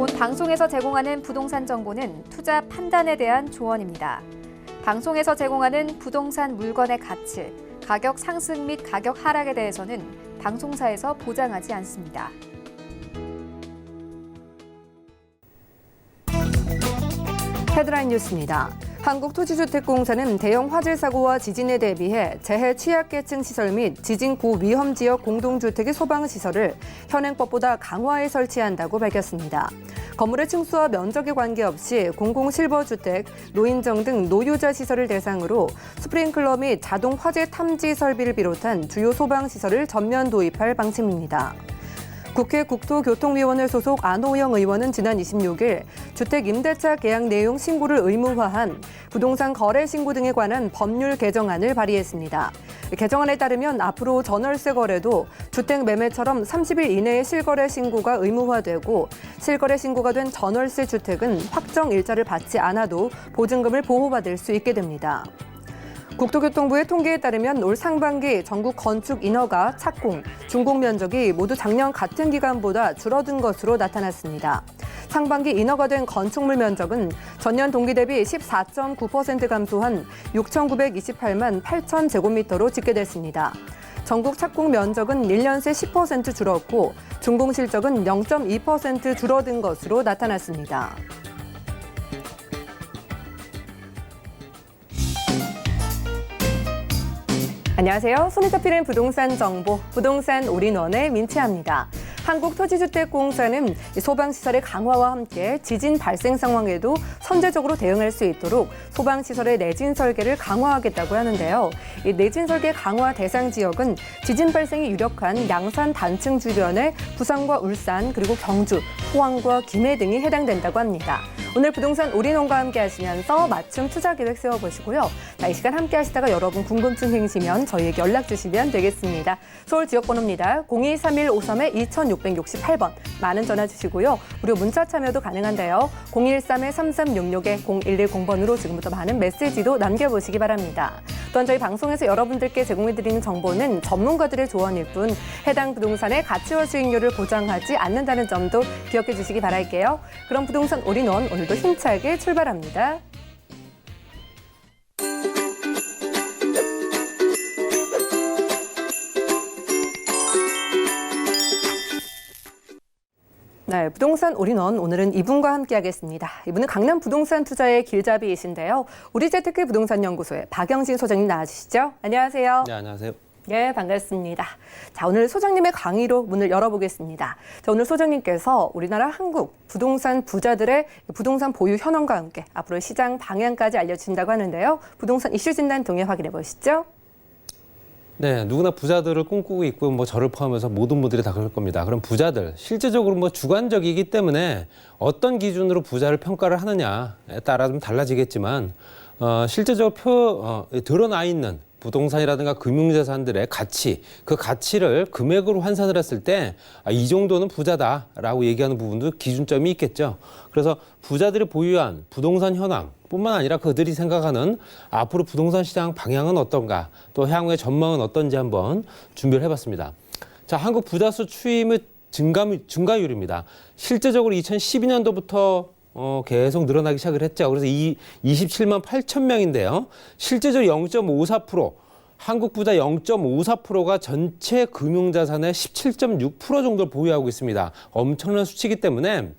본 방송에서 제공하는 부동산 정보는 투자 판단에 대한 조언입니다. 방송에서 제공하는 부동산 물건의 가치, 가격 상승 및 가격 하락에 대해서는 방송사에서 보장하지 않습니다. 헤드라인 뉴스입니다. 한국토지주택공사는 대형 화재 사고와 지진에 대비해 재해 취약계층 시설 및 지진 고위험 지역 공동주택의 소방시설을 현행법보다 강화해 설치한다고 밝혔습니다. 건물의 층수와 면적에 관계없이 공공실버주택, 노인정 등 노유자 시설을 대상으로 스프링클러 및 자동 화재 탐지 설비를 비롯한 주요 소방시설을 전면 도입할 방침입니다. 국회 국토교통위원회 소속 안호영 의원은 지난 26일 주택 임대차 계약 내용 신고를 의무화한 부동산 거래 신고 등에 관한 법률 개정안을 발의했습니다. 개정안에 따르면 앞으로 전월세 거래도 주택 매매처럼 30일 이내에 실거래 신고가 의무화되고 실거래 신고가 된 전월세 주택은 확정 일자를 받지 않아도 보증금을 보호받을 수 있게 됩니다. 국토교통부의 통계에 따르면 올 상반기 전국 건축 인허가, 착공, 준공 면적이 모두 작년 같은 기간보다 줄어든 것으로 나타났습니다. 상반기 인허가된 건축물 면적은 전년 동기 대비 14.9% 감소한 6,928만 8천 제곱미터로 집계됐습니다. 전국 착공 면적은 1년 새 10% 줄었고 준공 실적은 0.2% 줄어든 것으로 나타났습니다. 안녕하세요. 손에 잡히는 부동산 정보, 부동산 올인원의 민채합니다. 한국토지주택공사는 소방시설의 강화와 함께 지진 발생 상황에도 선제적으로 대응할 수 있도록 소방시설의 내진 설계를 강화하겠다고 하는데요. 이 내진 설계 강화 대상 지역은 지진 발생이 유력한 양산 단층 주변의 부산과 울산, 그리고 경주, 포항과 김해 등이 해당된다고 합니다. 오늘 부동산 올인원과 함께 하시면서 맞춤 투자 계획 세워보시고요. 이 시간 함께 하시다가 여러분 궁금증 생기시면 저희에게 연락 주시면 되겠습니다. 서울 지역번호입니다. 023153-2668번 많은 전화 주시고요. 무료 문자 참여도 가능한데요. 013-3366-0110번으로 지금부터 많은 메시지도 남겨보시기 바랍니다. 또한 저희 방송에서 여러분들께 제공해드리는 정보는 전문가들의 조언일 뿐 해당 부동산의 가치와 수익률을 보장하지 않는다는 점도 기억해 주시기 바랄게요. 그럼 부동산 올인원 오늘도 힘차게 출발합니다. 네, 부동산 올인원 오늘은 이분과 함께하겠습니다. 이분은 강남 부동산 투자의 길잡이이신데요. 우리재테크 부동산연구소의 박영진 소장님 나와주시죠. 안녕하세요. 네, 안녕하세요. 네, 반갑습니다. 자, 오늘 소장님의 강의로 문을 열어보겠습니다. 자, 오늘 소장님께서 우리나라 한국 부동산 부자들의 부동산 보유 현황과 함께 앞으로 시장 방향까지 알려주신다고 하는데요. 부동산 이슈 진단 동해 확인해 보시죠. 네, 누구나 부자들을 꿈꾸고 있고 저를 포함해서 모든 분들이 다 그럴 겁니다. 그럼 부자들 실질적으로 주관적이기 때문에 어떤 기준으로 부자를 평가를 하느냐에 따라 좀 달라지겠지만 실제적으로 드러나 있는 부동산이라든가 금융자산들의 가치, 그 가치를 금액으로 환산을 했을 때 이 정도는 부자다라고 얘기하는 부분도 기준점이 있겠죠. 그래서 부자들이 보유한 부동산 현황 뿐만 아니라 그들이 생각하는 앞으로 부동산 시장 방향은 어떤가, 또 향후의 전망은 어떤지 한번 준비를 해봤습니다. 자, 한국 부자 수 추이 및 증가율입니다. 실제적으로 2012년도부터 계속 늘어나기 시작을 했죠. 그래서 27만 8천 명인데요. 실제적으로 0.54%, 한국 부자 0.54%가 전체 금융자산의 17.6% 정도를 보유하고 있습니다. 엄청난 수치이기 때문에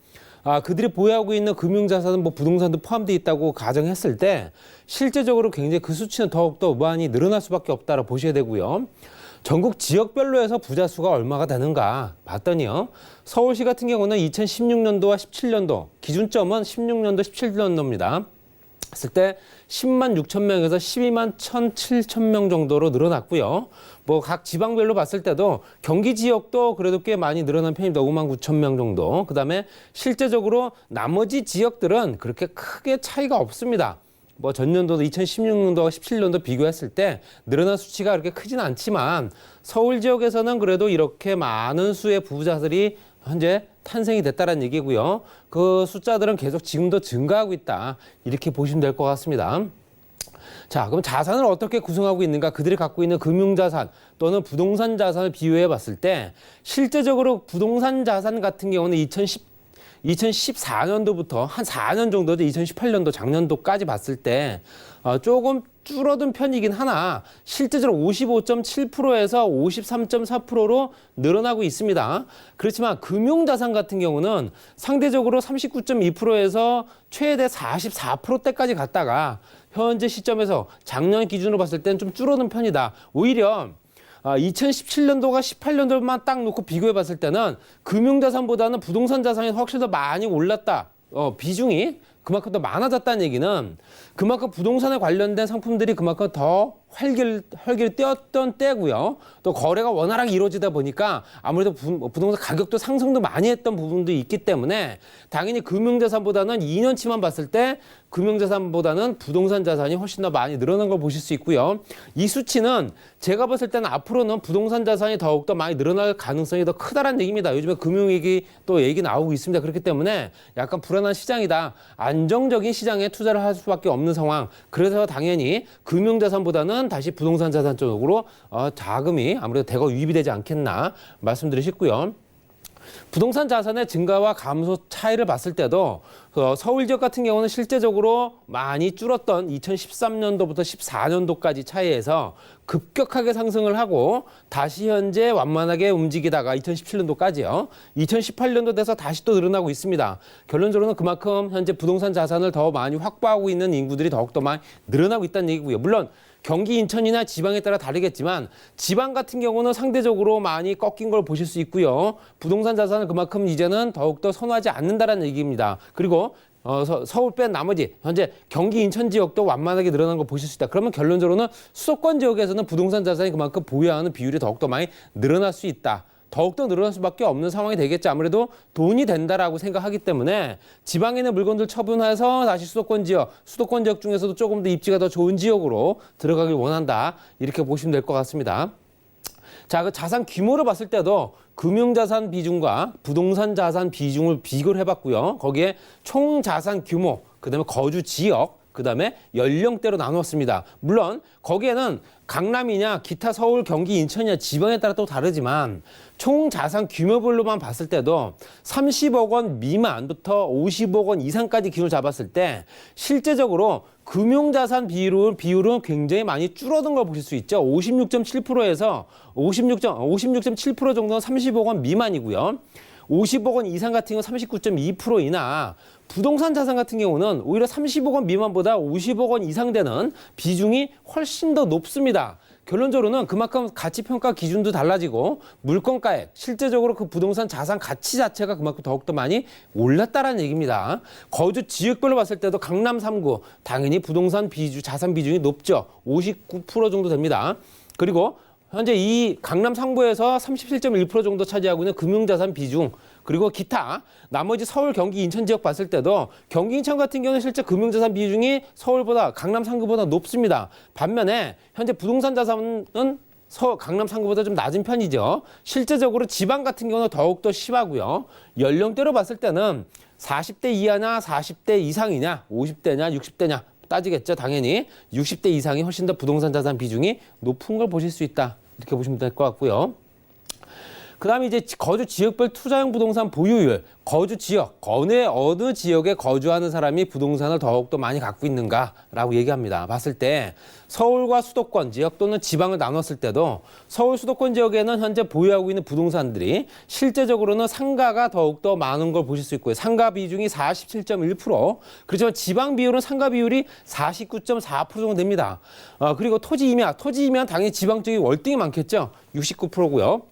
그들이 보유하고 있는 금융자산은 부동산도 포함되어 있다고 가정했을 때 실제적으로 굉장히 그 수치는 더욱더 많이 늘어날 수밖에 없다고 보셔야 되고요. 전국 지역별로 해서 부자 수가 얼마가 되는가 봤더니요. 서울시 같은 경우는 2016년도와 17년도, 기준점은 16년도, 17년도입니다. 했을 때 10만 6천 명에서 12만 1,700 명 정도로 늘어났고요. 각 지방별로 봤을 때도 경기 지역도 그래도 꽤 많이 늘어난 편입니다. 5만 9천 명 정도. 그다음에 실제적으로 나머지 지역들은 그렇게 크게 차이가 없습니다. 전년도도 2016년도와 17년도 비교했을 때 늘어난 수치가 그렇게 크진 않지만 서울 지역에서는 그래도 이렇게 많은 수의 부자들이 현재 탄생이 됐다는 얘기고요. 그 숫자들은 계속 지금도 증가하고 있다. 이렇게 보시면 될 것 같습니다. 자, 그럼 자산을 어떻게 구성하고 있는가? 그들이 갖고 있는 금융자산 또는 부동산 자산을 비교해 봤을 때 실제적으로 부동산 자산 같은 경우는 2014년도부터 한 4년 정도죠. 2018년도 작년도까지 봤을 때 조금 줄어든 편이긴 하나 실제적으로 55.7%에서 53.4%로 늘어나고 있습니다. 그렇지만 금융자산 같은 경우는 상대적으로 39.2%에서 최대 44%대까지 갔다가 현재 시점에서 작년 기준으로 봤을 때는 좀 줄어든 편이다. 오히려 2017년도가 18년도만 딱 놓고 비교해 봤을 때는 금융자산보다는 부동산 자산이 훨씬 더 많이 올랐다. 비중이 그만큼 더 많아졌다는 얘기는 그만큼 부동산에 관련된 상품들이 그만큼 더 활기를 띄었던 때고요. 또 거래가 원활하게 이루어지다 보니까 아무래도 부동산 가격도 상승도 많이 했던 부분도 있기 때문에 당연히 금융자산보다는 2년치만 봤을 때 금융자산보다는 부동산 자산이 훨씬 더 많이 늘어난 걸 보실 수 있고요. 이 수치는 제가 봤을 때는 앞으로는 부동산 자산이 더욱더 많이 늘어날 가능성이 더 크다라는 얘기입니다. 요즘에 금융위기 또 얘기 나오고 있습니다. 그렇기 때문에 약간 불안한 시장이다. 안정적인 시장에 투자를 할 수밖에 없는 상황. 그래서 당연히 금융자산보다는 다시 부동산 자산 쪽으로 자금이 아무래도 대거 유입이 되지 않겠나 말씀드리고 싶고요. 부동산 자산의 증가와 감소 차이를 봤을 때도 서울 지역 같은 경우는 실제적으로 많이 줄었던 2013년도부터 14년도까지 차이에서 급격하게 상승을 하고 다시 현재 완만하게 움직이다가 2017년도까지요. 2018년도 돼서 다시 또 늘어나고 있습니다. 결론적으로는 그만큼 현재 부동산 자산을 더 많이 확보하고 있는 인구들이 더욱더 많이 늘어나고 있다는 얘기고요. 물론 경기 인천이나 지방에 따라 다르겠지만 지방 같은 경우는 상대적으로 많이 꺾인 걸 보실 수 있고요. 부동산 자산을 그만큼 이제는 더욱더 선호하지 않는다는 얘기입니다. 그리고 서울 뺀 나머지 현재 경기 인천 지역도 완만하게 늘어난 걸 보실 수 있다. 그러면 결론적으로는 수도권 지역에서는 부동산 자산이 그만큼 보유하는 비율이 더욱더 많이 늘어날 수 있다. 더욱더 늘어날 수밖에 없는 상황이 되겠죠. 아무래도 돈이 된다라고 생각하기 때문에 지방에 있는 물건들 처분해서 다시 수도권 지역 중에서도 조금 더 입지가 더 좋은 지역으로 들어가길 원한다. 이렇게 보시면 될 것 같습니다. 자, 그 자산 규모를 봤을 때도 금융자산 비중과 부동산 자산 비중을 비교를 해봤고요. 거기에 총 자산 규모, 그다음에 거주 지역, 그다음에 연령대로 나누었습니다. 물론 거기에는 강남이냐 기타 서울, 경기, 인천이냐 지방에 따라 또 다르지만 총 자산 규모별로만 봤을 때도 30억 원 미만부터 50억 원 이상까지 기준을 잡았을 때 실제적으로 금융자산 비율은 굉장히 많이 줄어든 걸 보실 수 있죠. 56.7%에서 56.7% 정도는 30억 원 미만이고요. 50억 원 이상 같은 경우는 39.2%이나 부동산 자산 같은 경우는 오히려 30억 원 미만보다 50억 원 이상 되는 비중이 훨씬 더 높습니다. 결론적으로는 그만큼 가치평가 기준도 달라지고 물건가액, 실제적으로 그 부동산 자산 가치 자체가 그만큼 더욱더 많이 올랐다라는 얘기입니다. 거주 지역별로 봤을 때도 강남 3구 당연히 부동산 자산 비중이 높죠. 59% 정도 됩니다. 그리고 현재 이 강남 3구에서 37.1% 정도 차지하고 있는 금융자산 비중, 그리고 기타 나머지 서울, 경기, 인천 지역 봤을 때도 경기, 인천 같은 경우는 실제 금융자산 비중이 서울보다 강남 3구보다 높습니다. 반면에 현재 부동산 자산은 강남 3구보다 좀 낮은 편이죠. 실제적으로 지방 같은 경우는 더욱더 심하고요. 연령대로 봤을 때는 40대 이하냐 40대 이상이냐 50대냐 60대냐 따지겠죠. 당연히 60대 이상이 훨씬 더 부동산 자산 비중이 높은 걸 보실 수 있다. 이렇게 보시면 될 것 같고요. 그 다음에 이제 거주 지역별 투자형 부동산 보유율, 거주 지역, 어느 지역에 거주하는 사람이 부동산을 더욱더 많이 갖고 있는가라고 얘기합니다. 봤을 때 서울과 수도권 지역 또는 지방을 나눴을 때도 서울 수도권 지역에는 현재 보유하고 있는 부동산들이 실제적으로는 상가가 더욱더 많은 걸 보실 수 있고요. 상가 비중이 47.1%, 그렇지만 지방 비율은 상가 비율이 49.4% 정도 됩니다. 그리고 토지 임야 당연히 지방 쪽이 월등히 많겠죠. 69%고요.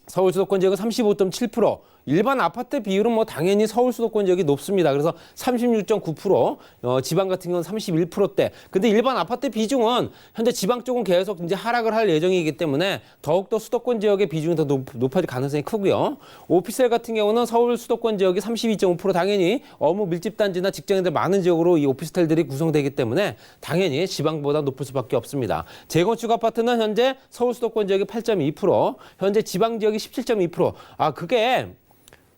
서울 수도권 지역은 35.7%, 일반 아파트 비율은 뭐 당연히 서울 수도권 지역이 높습니다. 그래서 36.9%, 지방 같은 경우는 31%대. 근데 일반 아파트 비중은 현재 지방 쪽은 계속 이제 하락을 할 예정이기 때문에 더욱더 수도권 지역의 비중이 더 높아질 가능성이 크고요. 오피스텔 같은 경우는 서울 수도권 지역이 32.5%, 당연히 어무 밀집 단지나 직장인들 많은 지역으로 이 오피스텔들이 구성되기 때문에 당연히 지방보다 높을 수밖에 없습니다. 재건축 아파트는 현재 서울 수도권 지역이 8.2%, 현재 지방 지역이 17.2%. 그게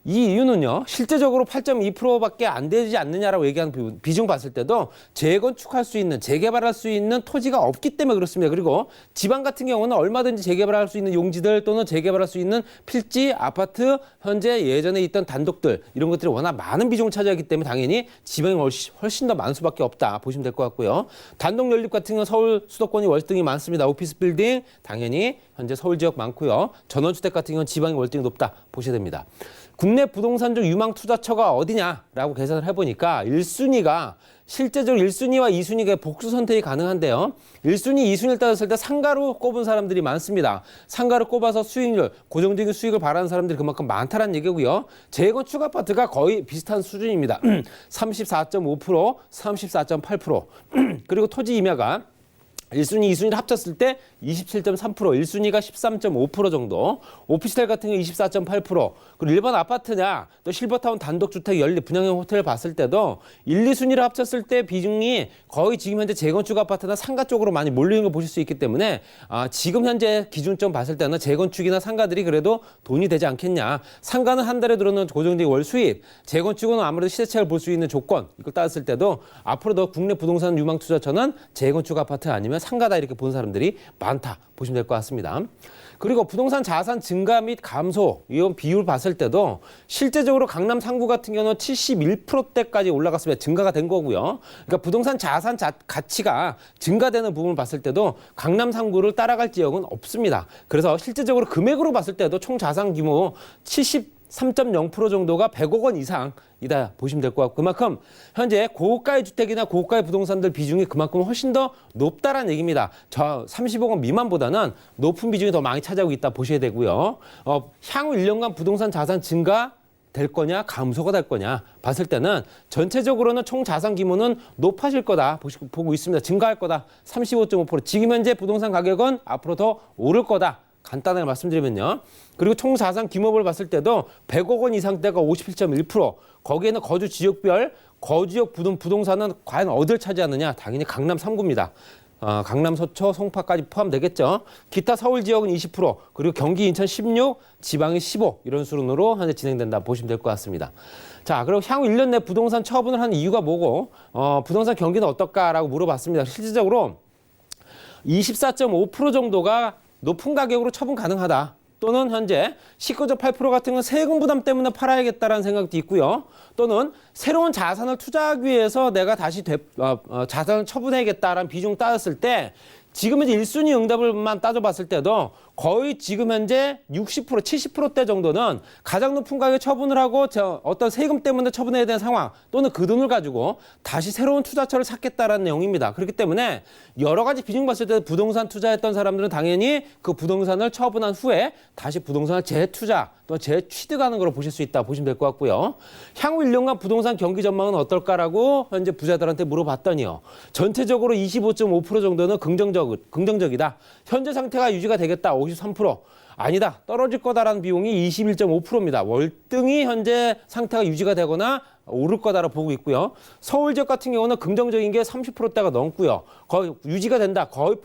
이 이유는요, 실제적으로 8.2%밖에 안 되지 않느냐라고 얘기하는 비중 봤을 때도 재건축할 수 있는, 재개발할 수 있는 토지가 없기 때문에 그렇습니다. 그리고 지방 같은 경우는 얼마든지 재개발할 수 있는 용지들 또는 재개발할 수 있는 필지, 아파트, 현재 예전에 있던 단독들 이런 것들이 워낙 많은 비중을 차지하기 때문에 당연히 지방이 훨씬 더 많을 수밖에 없다 보시면 될 것 같고요. 단독 연립 같은 경우는 서울 수도권이 월등히 많습니다. 오피스 빌딩 당연히 현재 서울 지역 많고요. 전원주택 같은 경우는 지방이 월등히 높다 보셔야 됩니다. 국내 부동산 중 유망 투자처가 어디냐라고 계산을 해보니까 1순위가 실제적으로 1순위와 2순위가 복수 선택이 가능한데요. 1순위, 2순위를 따졌을 때 상가로 꼽은 사람들이 많습니다. 상가를 꼽아서 수익률, 고정적인 수익을 바라는 사람들이 그만큼 많다는 얘기고요. 재건축 아파트가 거의 비슷한 수준입니다. 34.5%, 34.8%. 그리고 토지 임야가 1순위, 2순위를 합쳤을 때 27.3%, 1순위가 13.5% 정도, 오피스텔 같은 경우 24.8%, 그리고 일반 아파트냐, 또 실버타운 단독주택, 연립, 분양형 호텔을 봤을 때도 1, 2순위를 합쳤을 때 비중이 거의 지금 현재 재건축 아파트나 상가 쪽으로 많이 몰리는 걸 보실 수 있기 때문에 지금 현재 기준점 봤을 때는 재건축이나 상가들이 그래도 돈이 되지 않겠냐. 상가는 한 달에 들어오는 고정적인 월 수입, 재건축은 아무래도 시세차익을 볼 수 있는 조건, 이걸 따졌을 때도 앞으로 더 국내 부동산 유망 투자처는 재건축 아파트 아니면 상가다 이렇게 본 사람들이 많다 보시면 될 것 같습니다. 그리고 부동산 자산 증가 및 감소 이런 비율 봤을 때도 실제적으로 강남 3구 같은 경우는 71%대까지 올라갔습니다. 증가가 된 거고요. 그러니까 부동산 자산 가치가 증가되는 부분을 봤을 때도 강남 3구를 따라갈 지역은 없습니다. 그래서 실제적으로 금액으로 봤을 때도 총 자산 규모 3.0% 정도가 100억 원 이상이다 보시면 될 것 같고, 그만큼 현재 고가의 주택이나 고가의 부동산들 비중이 그만큼 훨씬 더 높다라는 얘기입니다. 저 30억 원 미만보다는 높은 비중이 더 많이 차지하고 있다 보셔야 되고요. 향후 1년간 부동산 자산 증가 될 거냐 감소가 될 거냐 봤을 때는 전체적으로는 총 자산 규모는 높아질 거다 보고 있습니다. 증가할 거다 35.5%. 지금 현재 부동산 가격은 앞으로 더 오를 거다. 간단하게 말씀드리면요. 그리고 총 자산 규모를 봤을 때도 100억 원 이상대가 57.1%, 거기에는 거주 지역별, 거주역 부동산은 과연 어디를 차지하느냐? 당연히 강남 3구입니다. 강남, 서초, 송파까지 포함되겠죠. 기타 서울 지역은 20%, 그리고 경기, 인천 16, 지방이 15 이런 수준으로 현재 진행된다 보시면 될 것 같습니다. 자, 그리고 향후 1년 내 부동산 처분을 하는 이유가 뭐고, 부동산 경기는 어떨까라고 물어봤습니다. 실질적으로 24.5% 정도가 높은 가격으로 처분 가능하다. 또는 현재 19.8% 같은 건 세금 부담 때문에 팔아야겠다라는 생각도 있고요. 또는 새로운 자산을 투자하기 위해서 내가 다시 자산을 처분해야겠다라는 비중 따졌을 때 지금 이제 1순위 응답을만 따져봤을 때도 거의 지금 현재 60%, 70%대 정도는 가장 높은 가격에 처분을 하고 어떤 세금 때문에 처분해야 되는 상황 또는 그 돈을 가지고 다시 새로운 투자처를 찾겠다라는 내용입니다. 그렇기 때문에 여러 가지 비중 봤을 때 부동산 투자했던 사람들은 당연히 그 부동산을 처분한 후에 다시 부동산을 재투자 또 재취득하는 걸로 보실 수 있다 보시면 될 것 같고요. 향후 1년간 부동산 경기 전망은 어떨까라고 현재 부자들한테 물어봤더니요. 전체적으로 25.5% 정도는 긍정적이다. 현재 상태가 유지가 되겠다. 53%. 아니다. 떨어질 거다라는 비용이 21.5%입니다. 월등히 현재 상태가 유지가 되거나 오를 거다라고 보고 있고요. 서울 지역 같은 경우는 긍정적인 게 30%대가 넘고요. 거의 유지가 된다. 거의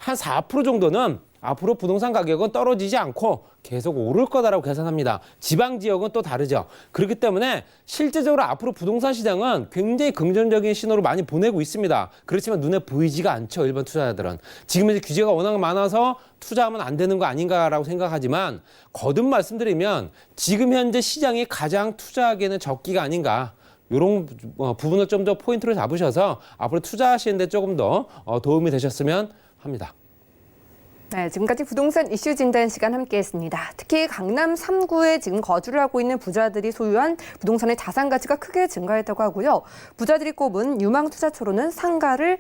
4% 정도는 앞으로 부동산 가격은 떨어지지 않고 계속 오를 거다라고 계산합니다. 지방 지역은 또 다르죠. 그렇기 때문에 실제적으로 앞으로 부동산 시장은 굉장히 긍정적인 신호를 많이 보내고 있습니다. 그렇지만 눈에 보이지가 않죠. 일반 투자자들은. 지금 이제 규제가 워낙 많아서 투자하면 안 되는 거 아닌가라고 생각하지만 거듭 말씀드리면 지금 현재 시장이 가장 투자하기에는 적기가 아닌가. 이런 부분을 좀 더 포인트를 잡으셔서 앞으로 투자하시는 데 조금 더 도움이 되셨으면 합니다. 네, 지금까지 부동산 이슈 진단 시간 함께했습니다. 특히 강남 3구에 지금 거주를 하고 있는 부자들이 소유한 부동산의 자산 가치가 크게 증가했다고 하고요. 부자들이 꼽은 유망 투자처로는 상가를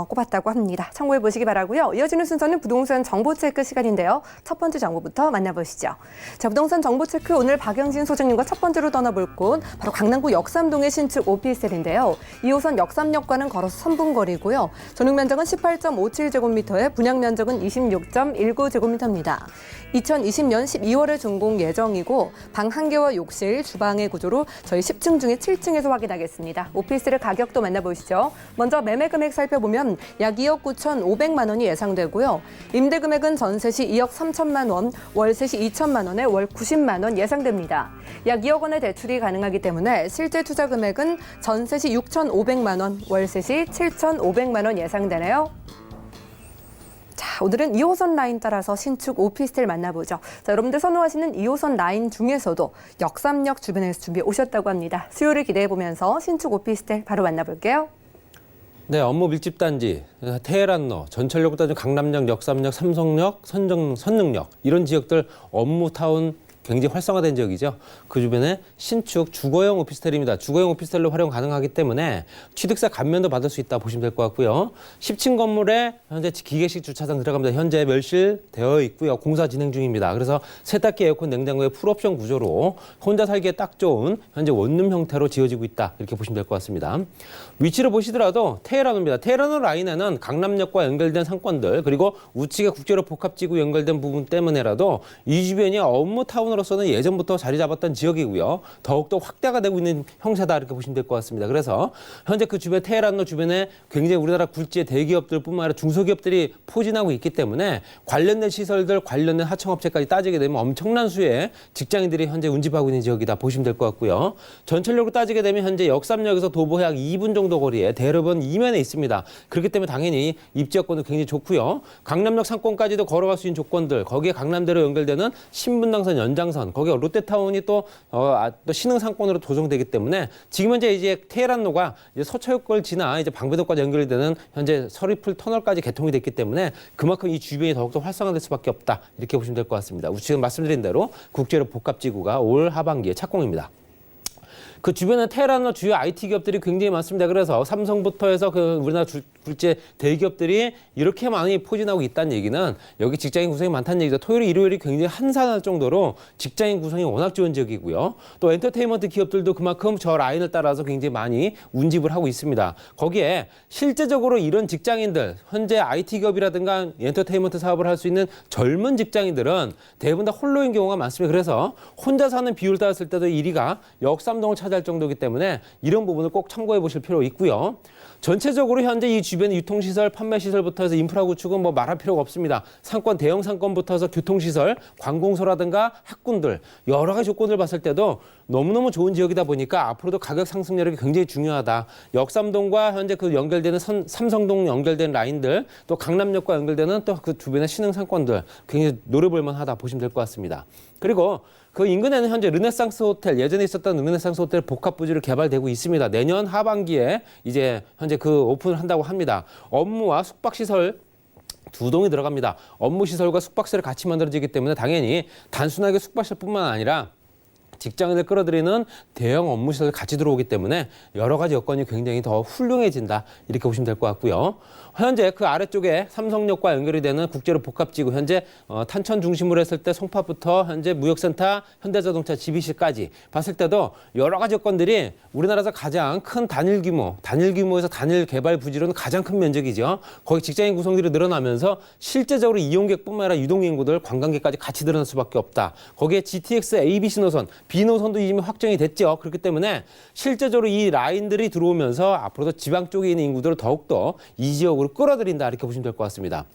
꼽았다고 합니다. 참고해 보시기 바라고요. 이어지는 순서는 부동산 정보 체크 시간인데요. 첫 번째 정보부터 만나보시죠. 자, 부동산 정보 체크 오늘 박영진 소장님과 첫 번째로 떠나볼 곳 바로 강남구 역삼동의 신축 오피스텔인데요. 2호선 역삼역과는 걸어서 3분 거리고요. 전용 면적은 18.57제곱미터에 분양 면적은 26.4 1.19제곱미터입니다. 2020년 12월에 준공 예정이고 방 1개와 욕실, 주방의 구조로 저희 10층 중에 7층에서 확인하겠습니다. 오피스텔 가격도 만나보시죠. 먼저 매매 금액 살펴보면 약 2억 9,500만 원이 예상되고요. 임대 금액은 전세 시 2억 3천만 원, 월세 시 2천만 원에 월 90만 원 예상됩니다. 약 2억 원의 대출이 가능하기 때문에 실제 투자 금액은 전세 시 6,500만 원, 월세 시 7,500만 원 예상되네요. 자, 오늘은 2호선 라인 따라서 신축 오피스텔 만나보죠. 자, 여러분들 선호하시는 2호선 라인 중에서도 역삼역 주변에서 준비해 오셨다고 합니다. 수요를 기대해보면서 신축 오피스텔 바로 만나볼게요. 네, 업무 밀집 단지, 테헤란로, 전철역 따지면 강남역, 역삼역, 삼성역, 선릉역 이런 지역들 업무 타운 굉장히 활성화된 지역이죠. 그 주변에 신축 주거용 오피스텔입니다. 주거용 오피스텔로 활용 가능하기 때문에 취득세 감면도 받을 수 있다 보시면 될 것 같고요. 10층 건물에 현재 기계식 주차장 들어갑니다. 현재 멸실되어 있고요. 공사 진행 중입니다. 그래서 세탁기, 에어컨, 냉장고의 풀옵션 구조로 혼자 살기에 딱 좋은 현재 원룸 형태로 지어지고 있다. 이렇게 보시면 될 것 같습니다. 위치를 보시더라도 테헤란로입니다. 테헤란로 라인에는 강남역과 연결된 상권들 그리고 우측에 국제로 복합지구 연결된 부분 때문에라도 이 주변이 업무 타운으로서는 예전부터 자리 잡았던 지역이고요. 더욱더 확대가 되고 있는 형태다 이렇게 보시면 될 것 같습니다. 그래서 현재 그 주변 테헤란로 주변에 굉장히 우리나라 굴지의 대기업들뿐만 아니라 중소기업들이 포진하고 있기 때문에 관련된 시설들, 관련된 하청업체까지 따지게 되면 엄청난 수의 직장인들이 현재 운집하고 있는 지역이다 보시면 될 것 같고요. 전철역으로 따지게 되면 현재 역삼역에서 도보 약 2분 정도 거리에 대로변 이면에 있습니다. 그렇기 때문에 당연히 입지 여건도 굉장히 좋고요. 강남역 상권까지도 걸어갈 수 있는 조건들, 거기에 강남대로 연결되는 신분당선 연장선, 거기에 롯데타운이 또 신흥 상권으로 조성되기 때문에 지금 현재 이제 테헤란로가 이제 서초역을 지나 이제 방배동까지 연결되는 현재 서리풀 터널까지 개통이 됐기 때문에 그만큼 이 주변이 더욱더 활성화될 수밖에 없다 이렇게 보시면 될 것 같습니다. 지금 말씀드린 대로 국제로 복합지구가 올 하반기에 착공입니다. 그 주변에 테헤란로 주요 IT 기업들이 굉장히 많습니다. 그래서 삼성부터 해서 그 우리나라 굴지의 대기업들이 이렇게 많이 포진하고 있다는 얘기는 여기 직장인 구성이 많다는 얘기죠. 토요일, 일요일이 굉장히 한산할 정도로 직장인 구성이 워낙 좋은 지역이고요. 또 엔터테인먼트 기업들도 그만큼 저 라인을 따라서 굉장히 많이 운집을 하고 있습니다. 거기에 실제적으로 이런 직장인들, 현재 IT 기업이라든가 엔터테인먼트 사업을 할 수 있는 젊은 직장인들은 대부분 다 홀로인 경우가 많습니다. 그래서 혼자 사는 비율 따졌을 때도 1위가 역삼동을 차지할 정도이기 때문에 이런 부분을 꼭 참고해 보실 필요가 있고요. 전체적으로 현재 이 주변 유통시설, 판매시설부터 해서 인프라 구축은 뭐 말할 필요가 없습니다. 상권, 대형 상권부터 해서 교통시설, 관공서라든가 학군들 여러 가지 조건을 봤을 때도 너무너무 좋은 지역이다 보니까 앞으로도 가격 상승 여력이 굉장히 중요하다. 역삼동과 현재 그 연결되는 삼성동 연결된 라인들 또 강남역과 연결되는 또 그 주변의 신흥 상권들 굉장히 노려볼 만하다 보시면 될 것 같습니다. 그리고 그 인근에는 현재 르네상스 호텔, 예전에 있었던 르네상스 호텔 복합 부지로 개발되고 있습니다. 내년 하반기에 이제 현재 그 오픈을 한다고 합니다. 업무와 숙박시설 두 동이 들어갑니다. 업무시설과 숙박시설이 같이 만들어지기 때문에 당연히 단순하게 숙박시설뿐만 아니라 직장인을 끌어들이는 대형 업무시설이 같이 들어오기 때문에 여러 가지 여건이 굉장히 더 훌륭해진다. 이렇게 보시면 될 것 같고요. 현재 그 아래쪽에 삼성역과 연결이 되는 국제로 복합지구, 현재 탄천 중심으로 했을 때 송파부터 현재 무역센터, 현대자동차, GBC까지 봤을 때도 여러 가지 여건들이 우리나라에서 가장 큰 단일 규모에서 단일 개발 부지로는 가장 큰 면적이죠. 거기 직장인 구성들이 늘어나면서 실제적으로 이용객뿐만 아니라 유동인구들, 관광객까지 같이 늘어날 수밖에 없다. 거기에 GTX, ABC 노선, B 노선도 이미 확정이 됐죠. 그렇기 때문에 실제적으로 이 라인들이 들어오면서 앞으로도 지방 쪽에 있는 인구들을 더욱더 이 지역으로 끌어들인다. 이렇게 보시면 될 것 같습니다.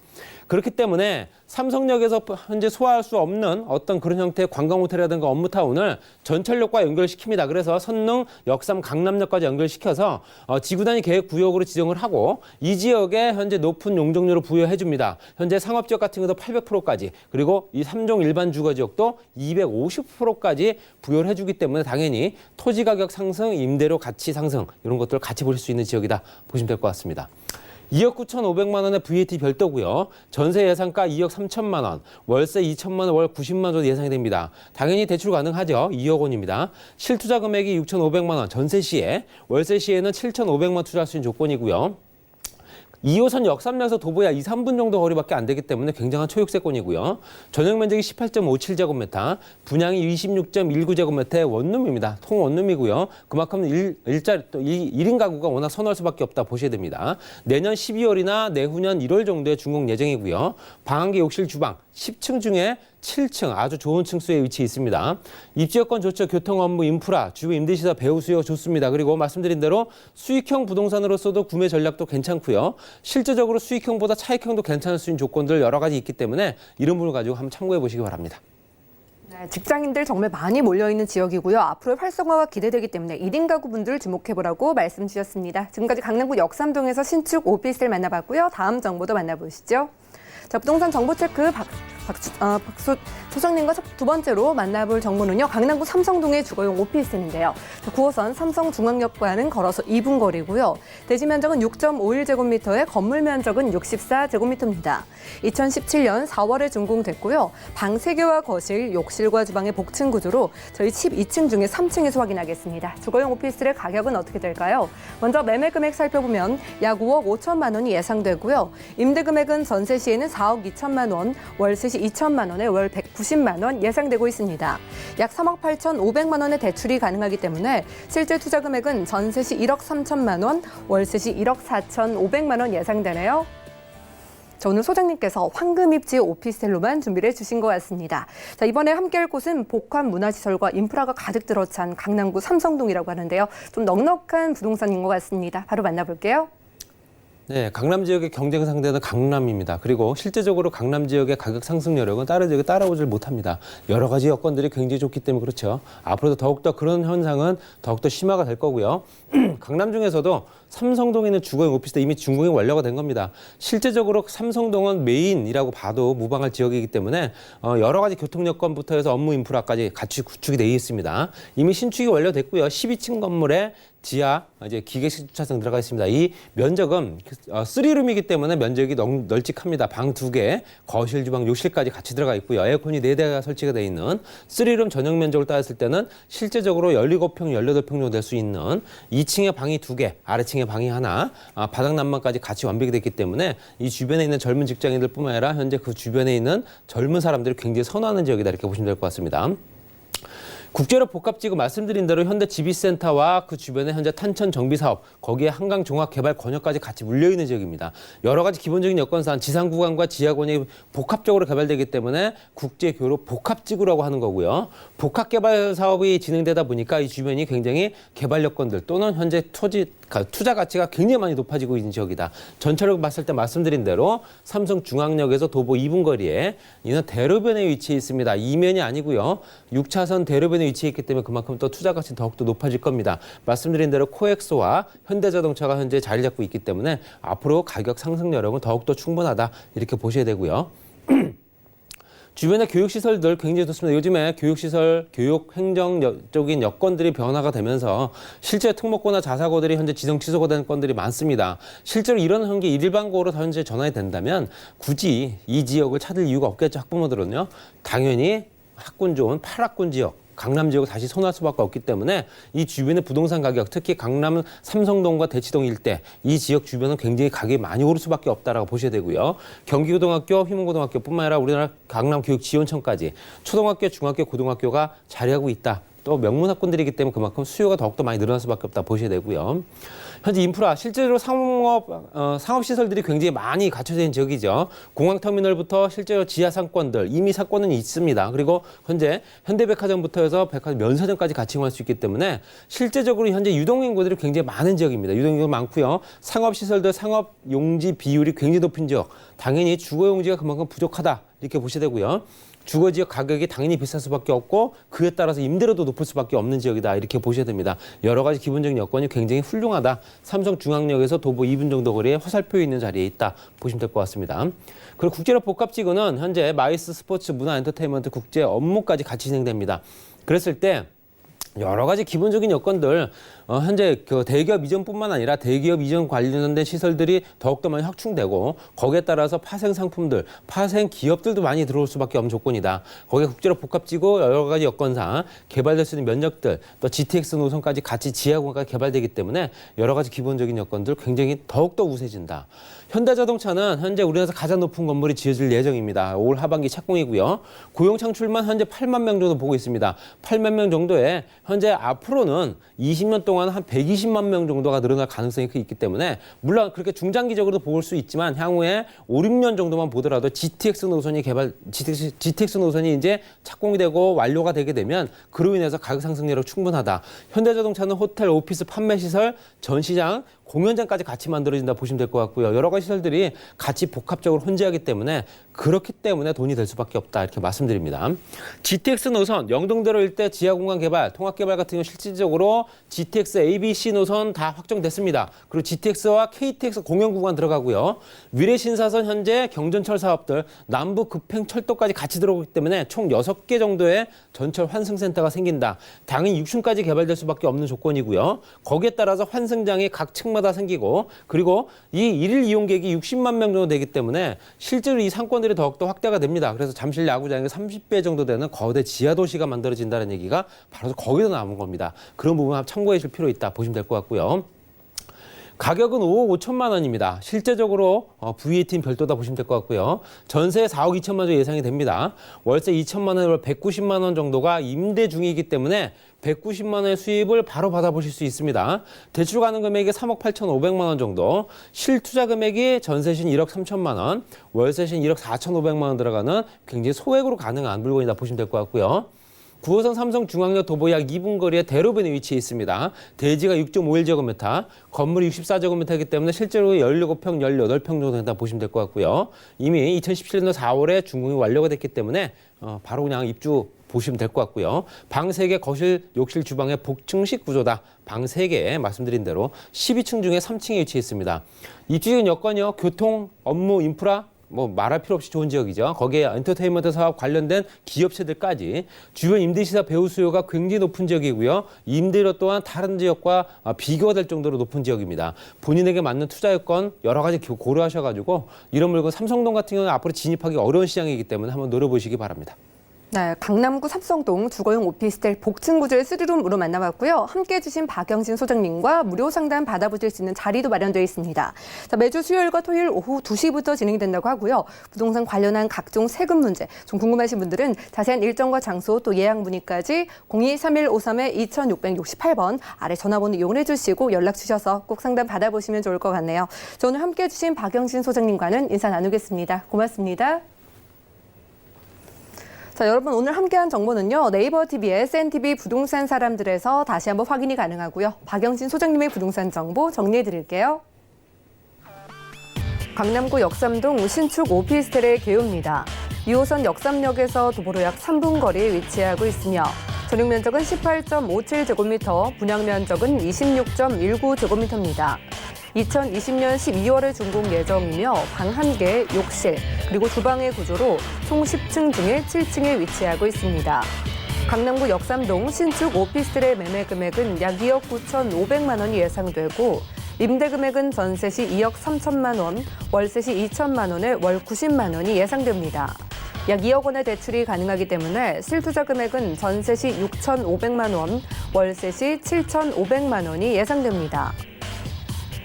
그렇기 때문에 삼성역에서 현재 소화할 수 없는 어떤 그런 형태의 관광호텔이라든가 업무타운을 전철역과 연결시킵니다. 그래서 선릉, 역삼, 강남역까지 연결시켜서 지구단위 계획구역으로 지정을 하고 이 지역에 현재 높은 용적률을 부여해 줍니다. 현재 상업지역 같은 경우도 800%까지 그리고 이 3종 일반 주거지역도 250%까지 부여를 해주기 때문에 당연히 토지가격 상승, 임대료 가치 상승 이런 것들을 같이 보실 수 있는 지역이다 보시면 될 것 같습니다. 2억 9,500만 원의 VAT 별도고요. 전세 예상가 2억 3천만 원, 월세 2천만 원, 월 90만 원 정도 예상이 됩니다. 당연히 대출 가능하죠. 2억 원입니다. 실투자 금액이 6,500만 원, 전세 시에, 월세 시에는 7,500만 원 투자할 수 있는 조건이고요. 2호선 역삼역에서 도보야 2, 3분 정도 거리밖에 안 되기 때문에 굉장한 초육세권이고요. 전용 면적이 18.57제곱미터, 분양이 26.19제곱미터의 원룸입니다. 통원룸이고요. 그만큼 일자리 또 1인 가구가 워낙 선호할 수밖에 없다 보셔야 됩니다. 내년 12월이나 내후년 1월 정도에 준공 예정이고요. 방 한 개, 욕실, 주방, 10층 중에 7층 아주 좋은 층수에 위치해 있습니다. 입지 여건 좋죠. 교통, 업무, 인프라, 주거 임대시설 배후 수요 좋습니다. 그리고 말씀드린 대로 수익형 부동산으로서도 구매 전략도 괜찮고요. 실제적으로 수익형보다 차익형도 괜찮을 수 있는 조건들 여러 가지 있기 때문에 이런 부분을 가지고 한번 참고해 보시기 바랍니다. 네, 직장인들 정말 많이 몰려있는 지역이고요. 앞으로의 활성화가 기대되기 때문에 1인 가구분들 주목해보라고 말씀 주셨습니다. 지금까지 강남구 역삼동에서 신축 오피스텔 만나봤고요. 다음 정보도 만나보시죠. 자, 부동산 정보체크 박수 소장님과 두 번째로 만나볼 정보는요. 강남구 삼성동의 주거용 오피스텔인데요. 9호선 삼성중앙역과는 걸어서 2분 거리고요. 대지 면적은 6.51제곱미터에 건물 면적은 64제곱미터입니다. 2017년 4월에 준공됐고요. 방 3개와 거실, 욕실과 주방의 복층 구조로 저희 집 2층 중에 3층에서 확인하겠습니다. 주거용 오피스텔의 가격은 어떻게 될까요? 먼저 매매 금액 살펴보면 약 5억 5천만 원이 예상되고요. 임대 금액은 전세 시에는 4억 2천만 원, 월세 시 2천만 원에 월 190만 원 예상되고 있습니다. 약 3억 8,500만 원의 대출이 가능하기 때문에 실제 투자 금액은 전세 시 1억 3천만 원, 월세 시 1억 4,500만 원 예상되네요. 자, 오늘 소장님께서 황금 입지 오피스텔로만 준비를 해주신 것 같습니다. 자, 이번에 함께할 곳은 복합 문화시설과 인프라가 가득 들어찬 강남구 삼성동이라고 하는데요. 좀 넉넉한 부동산인 것 같습니다. 바로 만나볼게요. 네, 강남 지역의 경쟁 상대는 강남입니다. 그리고 실제적으로 강남 지역의 가격 상승 여력은 다른 지역에 따라오질 못합니다. 여러 가지 여건들이 굉장히 좋기 때문에 그렇죠. 앞으로도 더욱더 그런 현상은 더욱더 심화가 될 거고요. 강남 중에서도 삼성동에 있는 주거용 오피스텔 이미 준공이 완료가 된 겁니다. 실제적으로 삼성동은 메인이라고 봐도 무방할 지역이기 때문에 여러 가지 교통 여건부터 해서 업무 인프라까지 같이 구축이 되어 있습니다. 이미 신축이 완료됐고요. 12층 건물에 지하 이제 기계식 주차장 들어가 있습니다. 이 면적은 3룸이기 때문에 면적이 널찍합니다. 방 2개, 거실, 주방, 욕실까지 같이 들어가 있고요. 에어컨이 4대가 설치가 되어 있는 3룸 전용 면적을 따졌을 때는 실제적으로 17평, 18평 정도 될 수 있는 2층에 방이 2개, 아래층에 방이 하나, 바닥 난방까지 같이 완벽이 됐기 때문에 이 주변에 있는 젊은 직장인들뿐만 아니라 현재 그 주변에 있는 젊은 사람들이 굉장히 선호하는 지역이다 이렇게 보시면 될 것 같습니다. 국제로 복합지구 말씀드린 대로 현대 지비센터와 그 주변에 현재 탄천 정비 사업, 거기에 한강 종합 개발 권역까지 같이 물려 있는 지역입니다. 여러 가지 기본적인 여건상 지상 구간과 지하 구간이 복합적으로 개발되기 때문에 국제 교로 복합지구라고 하는 거고요. 복합 개발 사업이 진행되다 보니까 이 주변이 굉장히 개발 여건들 또는 현재 투자 가치가 굉장히 많이 높아지고 있는 지역이다. 전체적으로 봤을 때 말씀드린 대로 삼성 중앙역에서 도보 2분 거리에 이는 대로변에 위치해 있습니다. 이면이 아니고요. 6차선 대로변에 위치해 있기 때문에 그만큼 또 투자 가치는 더욱더 높아질 겁니다. 말씀드린 대로 코엑소와 현대자동차가 현재 자리 잡고 있기 때문에 앞으로 가격 상승 여력은 더욱더 충분하다 이렇게 보셔야 되고요. 주변의 교육시설들 굉장히 좋습니다. 요즘에 교육시설, 교육, 행정적인 여건들이 변화가 되면서 실제 특목고나 자사고들이 현재 지정 취소가 되는 건들이 많습니다. 실제로 이런 환경이 일반고로 현재 전환이 된다면 굳이 이 지역을 찾을 이유가 없겠죠. 학부모들은요. 당연히 학군 좋은 8학군 지역, 강남 지역을 다시 선호할 수밖에 없기 때문에 이 주변의 부동산 가격, 특히 강남 삼성동과 대치동 일대 이 지역 주변은 굉장히 가격이 많이 오를 수밖에 없다라고 보셔야 되고요. 경기고등학교, 휘문고등학교뿐만 아니라 우리나라 강남교육지원청까지 초등학교, 중학교, 고등학교가 자리하고 있다. 또 명문학군들이기 때문에 그만큼 수요가 더욱더 많이 늘어날 수밖에 없다 보셔야 되고요. 현재 인프라, 실제로 상업시설들이 굉장히 많이 갖춰져 있는 지역이죠. 공항터미널부터 실제로 지하 상권들, 이미 상권은 있습니다. 그리고 현재 현대백화점부터 해서 백화점 면세점까지 같이 이용할 수 있기 때문에 실제적으로 현재 유동인구들이 굉장히 많은 지역입니다. 유동인구가 많고요. 상업시설들, 상업용지 비율이 굉장히 높은 지역. 당연히 주거용지가 그만큼 부족하다 이렇게 보셔야 되고요. 주거지역 가격이 당연히 비쌀 수밖에 없고 그에 따라서 임대료도 높을 수밖에 없는 지역이다 이렇게 보셔야 됩니다. 여러 가지 기본적인 여건이 굉장히 훌륭하다. 삼성중앙역에서 도보 2분 정도 거리에 화살표 있는 자리에 있다 보시면 될 것 같습니다. 그리고 국제로 복합지구는 현재 마이스 스포츠 문화 엔터테인먼트 국제 업무까지 같이 진행됩니다. 그랬을 때 여러 가지 기본적인 여건들 현재 그 대기업 이전뿐만 아니라 대기업 이전 관련된 시설들이 더욱더 많이 확충되고 거기에 따라서 파생 상품들, 파생 기업들도 많이 들어올 수밖에 없는 조건이다. 거기에 국제로 복합지고 여러 가지 여건상 개발될 수 있는 면적들, 또 GTX 노선까지 같이 지하공간까지 개발되기 때문에 여러 가지 기본적인 여건들 굉장히 더욱더 우세해진다. 현대자동차는 현재 우리나라에서 가장 높은 건물이 지어질 예정입니다. 올 하반기 착공이고요. 고용 창출만 현재 8만 명 정도 보고 있습니다. 8만 명 정도에 현재 앞으로는 20년 동안 한 120만 명 정도가 늘어날 가능성이 있기 때문에 물론 그렇게 중장기적으로도 볼 수 있지만 향후에 5, 6년 정도만 보더라도 GTX 노선이 이제 착공이 되고 완료가 되게 되면 그로 인해서 가격 상승률이 충분하다. 현대자동차는 호텔, 오피스, 판매 시설, 전시장, 공연장까지 같이 만들어진다 보시면 될 것 같고요. 여러 가지 시설들이 같이 복합적으로 혼재하기 때문에 그렇기 때문에 돈이 될 수밖에 없다 이렇게 말씀드립니다. GTX 노선, 영동대로 일대 지하공간 개발, 통합개발 같은 경우 실질적으로 GTX ABC 노선 다 확정됐습니다. 그리고 GTX와 KTX 공영 구간 들어가고요. 위례신사선 현재 경전철 사업들, 남부 급행철도까지 같이 들어오기 때문에 총 6개 정도의 전철 환승센터가 생긴다. 당연히 6층까지 개발될 수밖에 없는 조건이고요. 거기에 따라서 환승장이 각 층마다 생기고 그리고 이 일일 이용객이 60만 명 정도 되기 때문에 실제로 이 상권들이 더욱더 확대가 됩니다. 그래서 잠실 야구장에 30배 정도 되는 거대 지하도시가 만들어진다는 얘기가 바로 거기서 나온 겁니다. 그런 부분 한번 참고해 줄 필요 있다 보시면 될 것 같고요. 가격은 5억 5천만 원입니다. 실제적으로 VAT는 별도다 보시면 될 것 같고요. 전세 4억 2천만 원 예상이 됩니다. 월세 2천만 원, 190만 원 정도가 임대 중이기 때문에 190만 원의 수입을 바로 받아보실 수 있습니다. 대출 가능 금액이 3억 8,500만 원 정도, 실투자 금액이 전세신 1억 3천만 원, 월세신 1억 4,500만 원 들어가는 굉장히 소액으로 가능한 물건이다 보시면 될 것 같고요. 9호선 삼성중앙역 도보 약 2분 거리에 대로변에 위치해 있습니다. 대지가 6.51제곱미터, 건물이 64제곱미터이기 때문에 실제로 17평, 18평 정도 된다 보시면 될 것 같고요. 이미 2017년도 4월에 준공이 완료가 됐기 때문에 바로 그냥 입주 보시면 될 것 같고요. 방 3개, 거실, 욕실, 주방의 복층식 구조다. 방 3개 말씀드린 대로 12층 중에 3층에 위치해 있습니다. 입주지역 여건이요. 교통, 업무, 인프라 뭐 말할 필요 없이 좋은 지역이죠. 거기에 엔터테인먼트 사업 관련된 기업체들까지 주변 임대시설 배우 수요가 굉장히 높은 지역이고요. 임대료 또한 다른 지역과 비교가 될 정도로 높은 지역입니다. 본인에게 맞는 투자 여건 여러 가지 고려하셔가지고 이런 물건 삼성동 같은 경우는 앞으로 진입하기 어려운 시장이기 때문에 한번 노려보시기 바랍니다. 네, 강남구 삼성동 주거용 오피스텔 복층 구조의 3룸으로 만나봤고요. 함께해 주신 박영신 소장님과 무료 상담 받아보실 수 있는 자리도 마련되어 있습니다. 자, 매주 수요일과 토요일 오후 2시부터 진행이 된다고 하고요. 부동산 관련한 각종 세금 문제 좀 궁금하신 분들은 자세한 일정과 장소 또 예약 문의까지 02-3153-2668번 아래 전화번호 이용해 주시고 연락 주셔서 꼭 상담 받아보시면 좋을 것 같네요. 자, 오늘 함께해 주신 박영신 소장님과는 인사 나누겠습니다. 고맙습니다. 자, 여러분 오늘 함께한 정보는요. 네이버 TV의 SNTV 부동산 사람들에서 다시 한번 확인이 가능하고요. 박영진 소장님의 부동산 정보 정리해드릴게요. 강남구 역삼동 신축 오피스텔의 개요입니다. 2호선 역삼역에서 도보로 약 3분 거리에 위치하고 있으며 전용 면적은 18.57제곱미터, 분양 면적은 26.19제곱미터입니다. 2020년 12월에 준공 예정이며 방 1개, 욕실, 그리고 주방의 구조로 총 10층 중에 7층에 위치하고 있습니다. 강남구 역삼동 신축 오피스텔의 매매 금액은 약 2억 9,500만 원이 예상되고 임대 금액은 전세 시 2억 3천만 원, 월세 시 2천만 원에 월 90만 원이 예상됩니다. 약 2억 원의 대출이 가능하기 때문에 실투자 금액은 전세 시 6,500만 원, 월세 시 7,500만 원이 예상됩니다.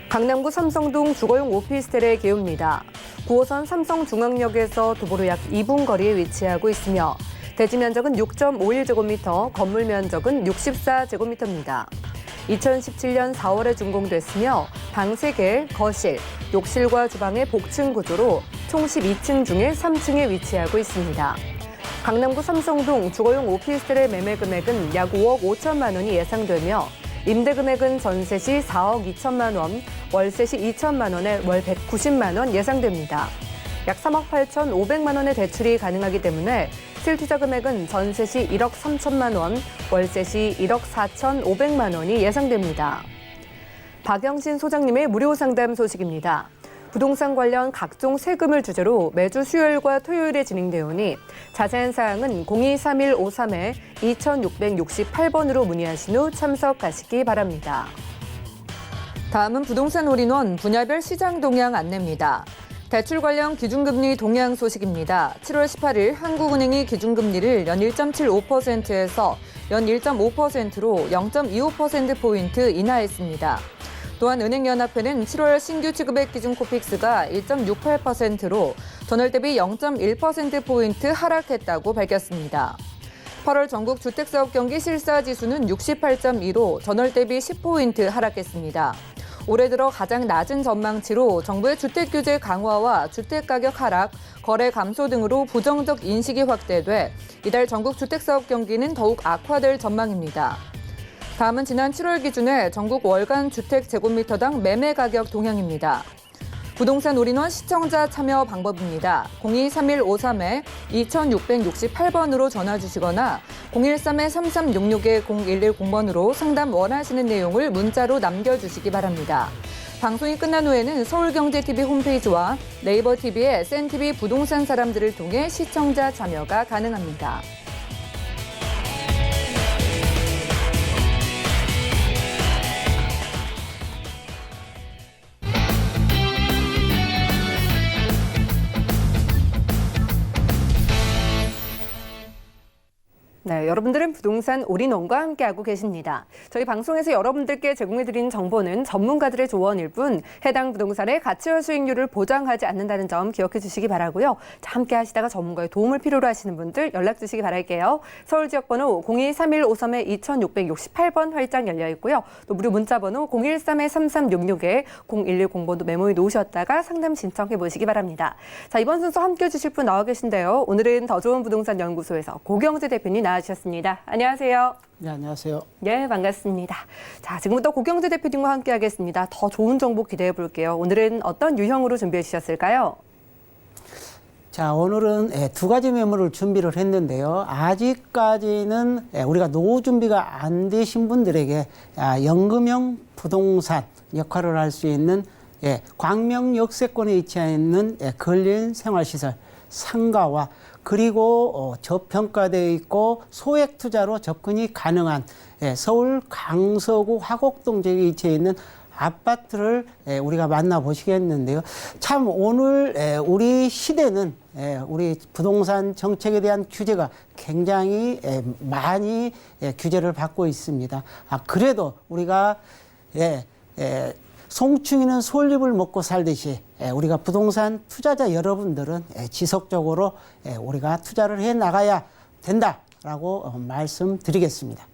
강남구 삼성동 주거용 오피스텔의 개요입니다. 9호선 삼성중앙역에서 도보로 약 2분 거리에 위치하고 있으며 대지 면적은 6.51제곱미터, 건물 면적은 64제곱미터입니다. 2017년 4월에 준공됐으며 방 3개, 거실, 욕실과 주방의 복층 구조로 총 12층 중에 3층에 위치하고 있습니다. 강남구 삼성동 주거용 오피스텔의 매매 금액은 약 5억 5천만 원이 예상되며 임대 금액은 전세 시 4억 2천만 원, 월세 시 2천만 원에 월 190만 원 예상됩니다. 약 3억 8,500만 원의 대출이 가능하기 때문에 실투자 금액은 전세 시 1억 3천만 원, 월세 시 1억 4,500만 원이 예상됩니다. 박영신 소장님의 무료 상담 소식입니다. 부동산 관련 각종 세금을 주제로 매주 수요일과 토요일에 진행되어 오니 자세한 사항은 023153-2668번으로 문의하신 후 참석하시기 바랍니다. 다음은 부동산 올인원 분야별 시장 동향 안내입니다. 대출 관련 기준금리 동향 소식입니다. 7월 18일 한국은행이 기준금리를 연 1.75%에서 연 1.5%로 0.25%포인트 인하했습니다. 또한 은행연합회는 7월 신규 취급액 기준 코픽스가 1.68%로 전월 대비 0.1%포인트 하락했다고 밝혔습니다. 8월 전국 주택사업 경기 실사지수는 68.2로 전월 대비 10포인트 하락했습니다. 올해 들어 가장 낮은 전망치로 정부의 주택규제 강화와 주택가격 하락, 거래 감소 등으로 부정적 인식이 확대돼 이달 전국 주택사업 경기는 더욱 악화될 전망입니다. 다음은 지난 7월 기준의 전국 월간 주택 제곱미터당 매매 가격 동향입니다. 부동산 올인원 시청자 참여 방법입니다. 023153-2668번으로 전화 주시거나 013-3366-0110번으로 상담 원하시는 내용을 문자로 남겨주시기 바랍니다. 방송이 끝난 후에는 서울경제TV 홈페이지와 네이버 TV의 센TV 부동산 사람들을 통해 시청자 참여가 가능합니다. 네, 여러분들은 부동산 올인원과 함께하고 계십니다. 저희 방송에서 여러분들께 제공해드리는 정보는 전문가들의 조언일 뿐 해당 부동산의 가치와 수익률을 보장하지 않는다는 점 기억해 주시기 바라고요. 자, 함께 하시다가 전문가의 도움을 필요로 하시는 분들 연락 주시기 바랄게요. 서울 지역번호 023153-2668번 활짝 열려 있고요. 또 무료 문자번호 013-3366-0110번도 메모해 놓으셨다가 상담 신청해 보시기 바랍니다. 자, 이번 순서 함께 해주실 분 나와 계신데요. 오늘은 더 좋은 부동산 연구소에서 고경재 대표님 나와주셨습니다. 안녕하세요. 네, 안녕하세요. 네, 반갑습니다. 자, 지금부터 고경재 대표님과 함께 하겠습니다. 더 좋은 정보 기대해 볼게요. 오늘은 어떤 유형으로 준비해 주셨을까요? 자, 오늘은 두 가지 매물을 준비를 했는데요. 아직까지는 우리가 노후 준비가 안 되신 분들에게 연금형 부동산 역할을 할 수 있는 광명 역세권에 위치해 있는 근린 생활시설 상가와 그리고 저평가되어 있고 소액 투자로 접근이 가능한 서울 강서구 화곡동 지역에 위치해 있는 아파트를 우리가 만나보시겠는데요. 참 오늘 우리 시대는 우리 부동산 정책에 대한 규제가 굉장히 많이 규제를 받고 있습니다. 그래도 우리가 송충이는 솔잎을 먹고 살듯이 우리가 부동산 투자자 여러분들은 지속적으로 우리가 투자를 해 나가야 된다라고 말씀드리겠습니다.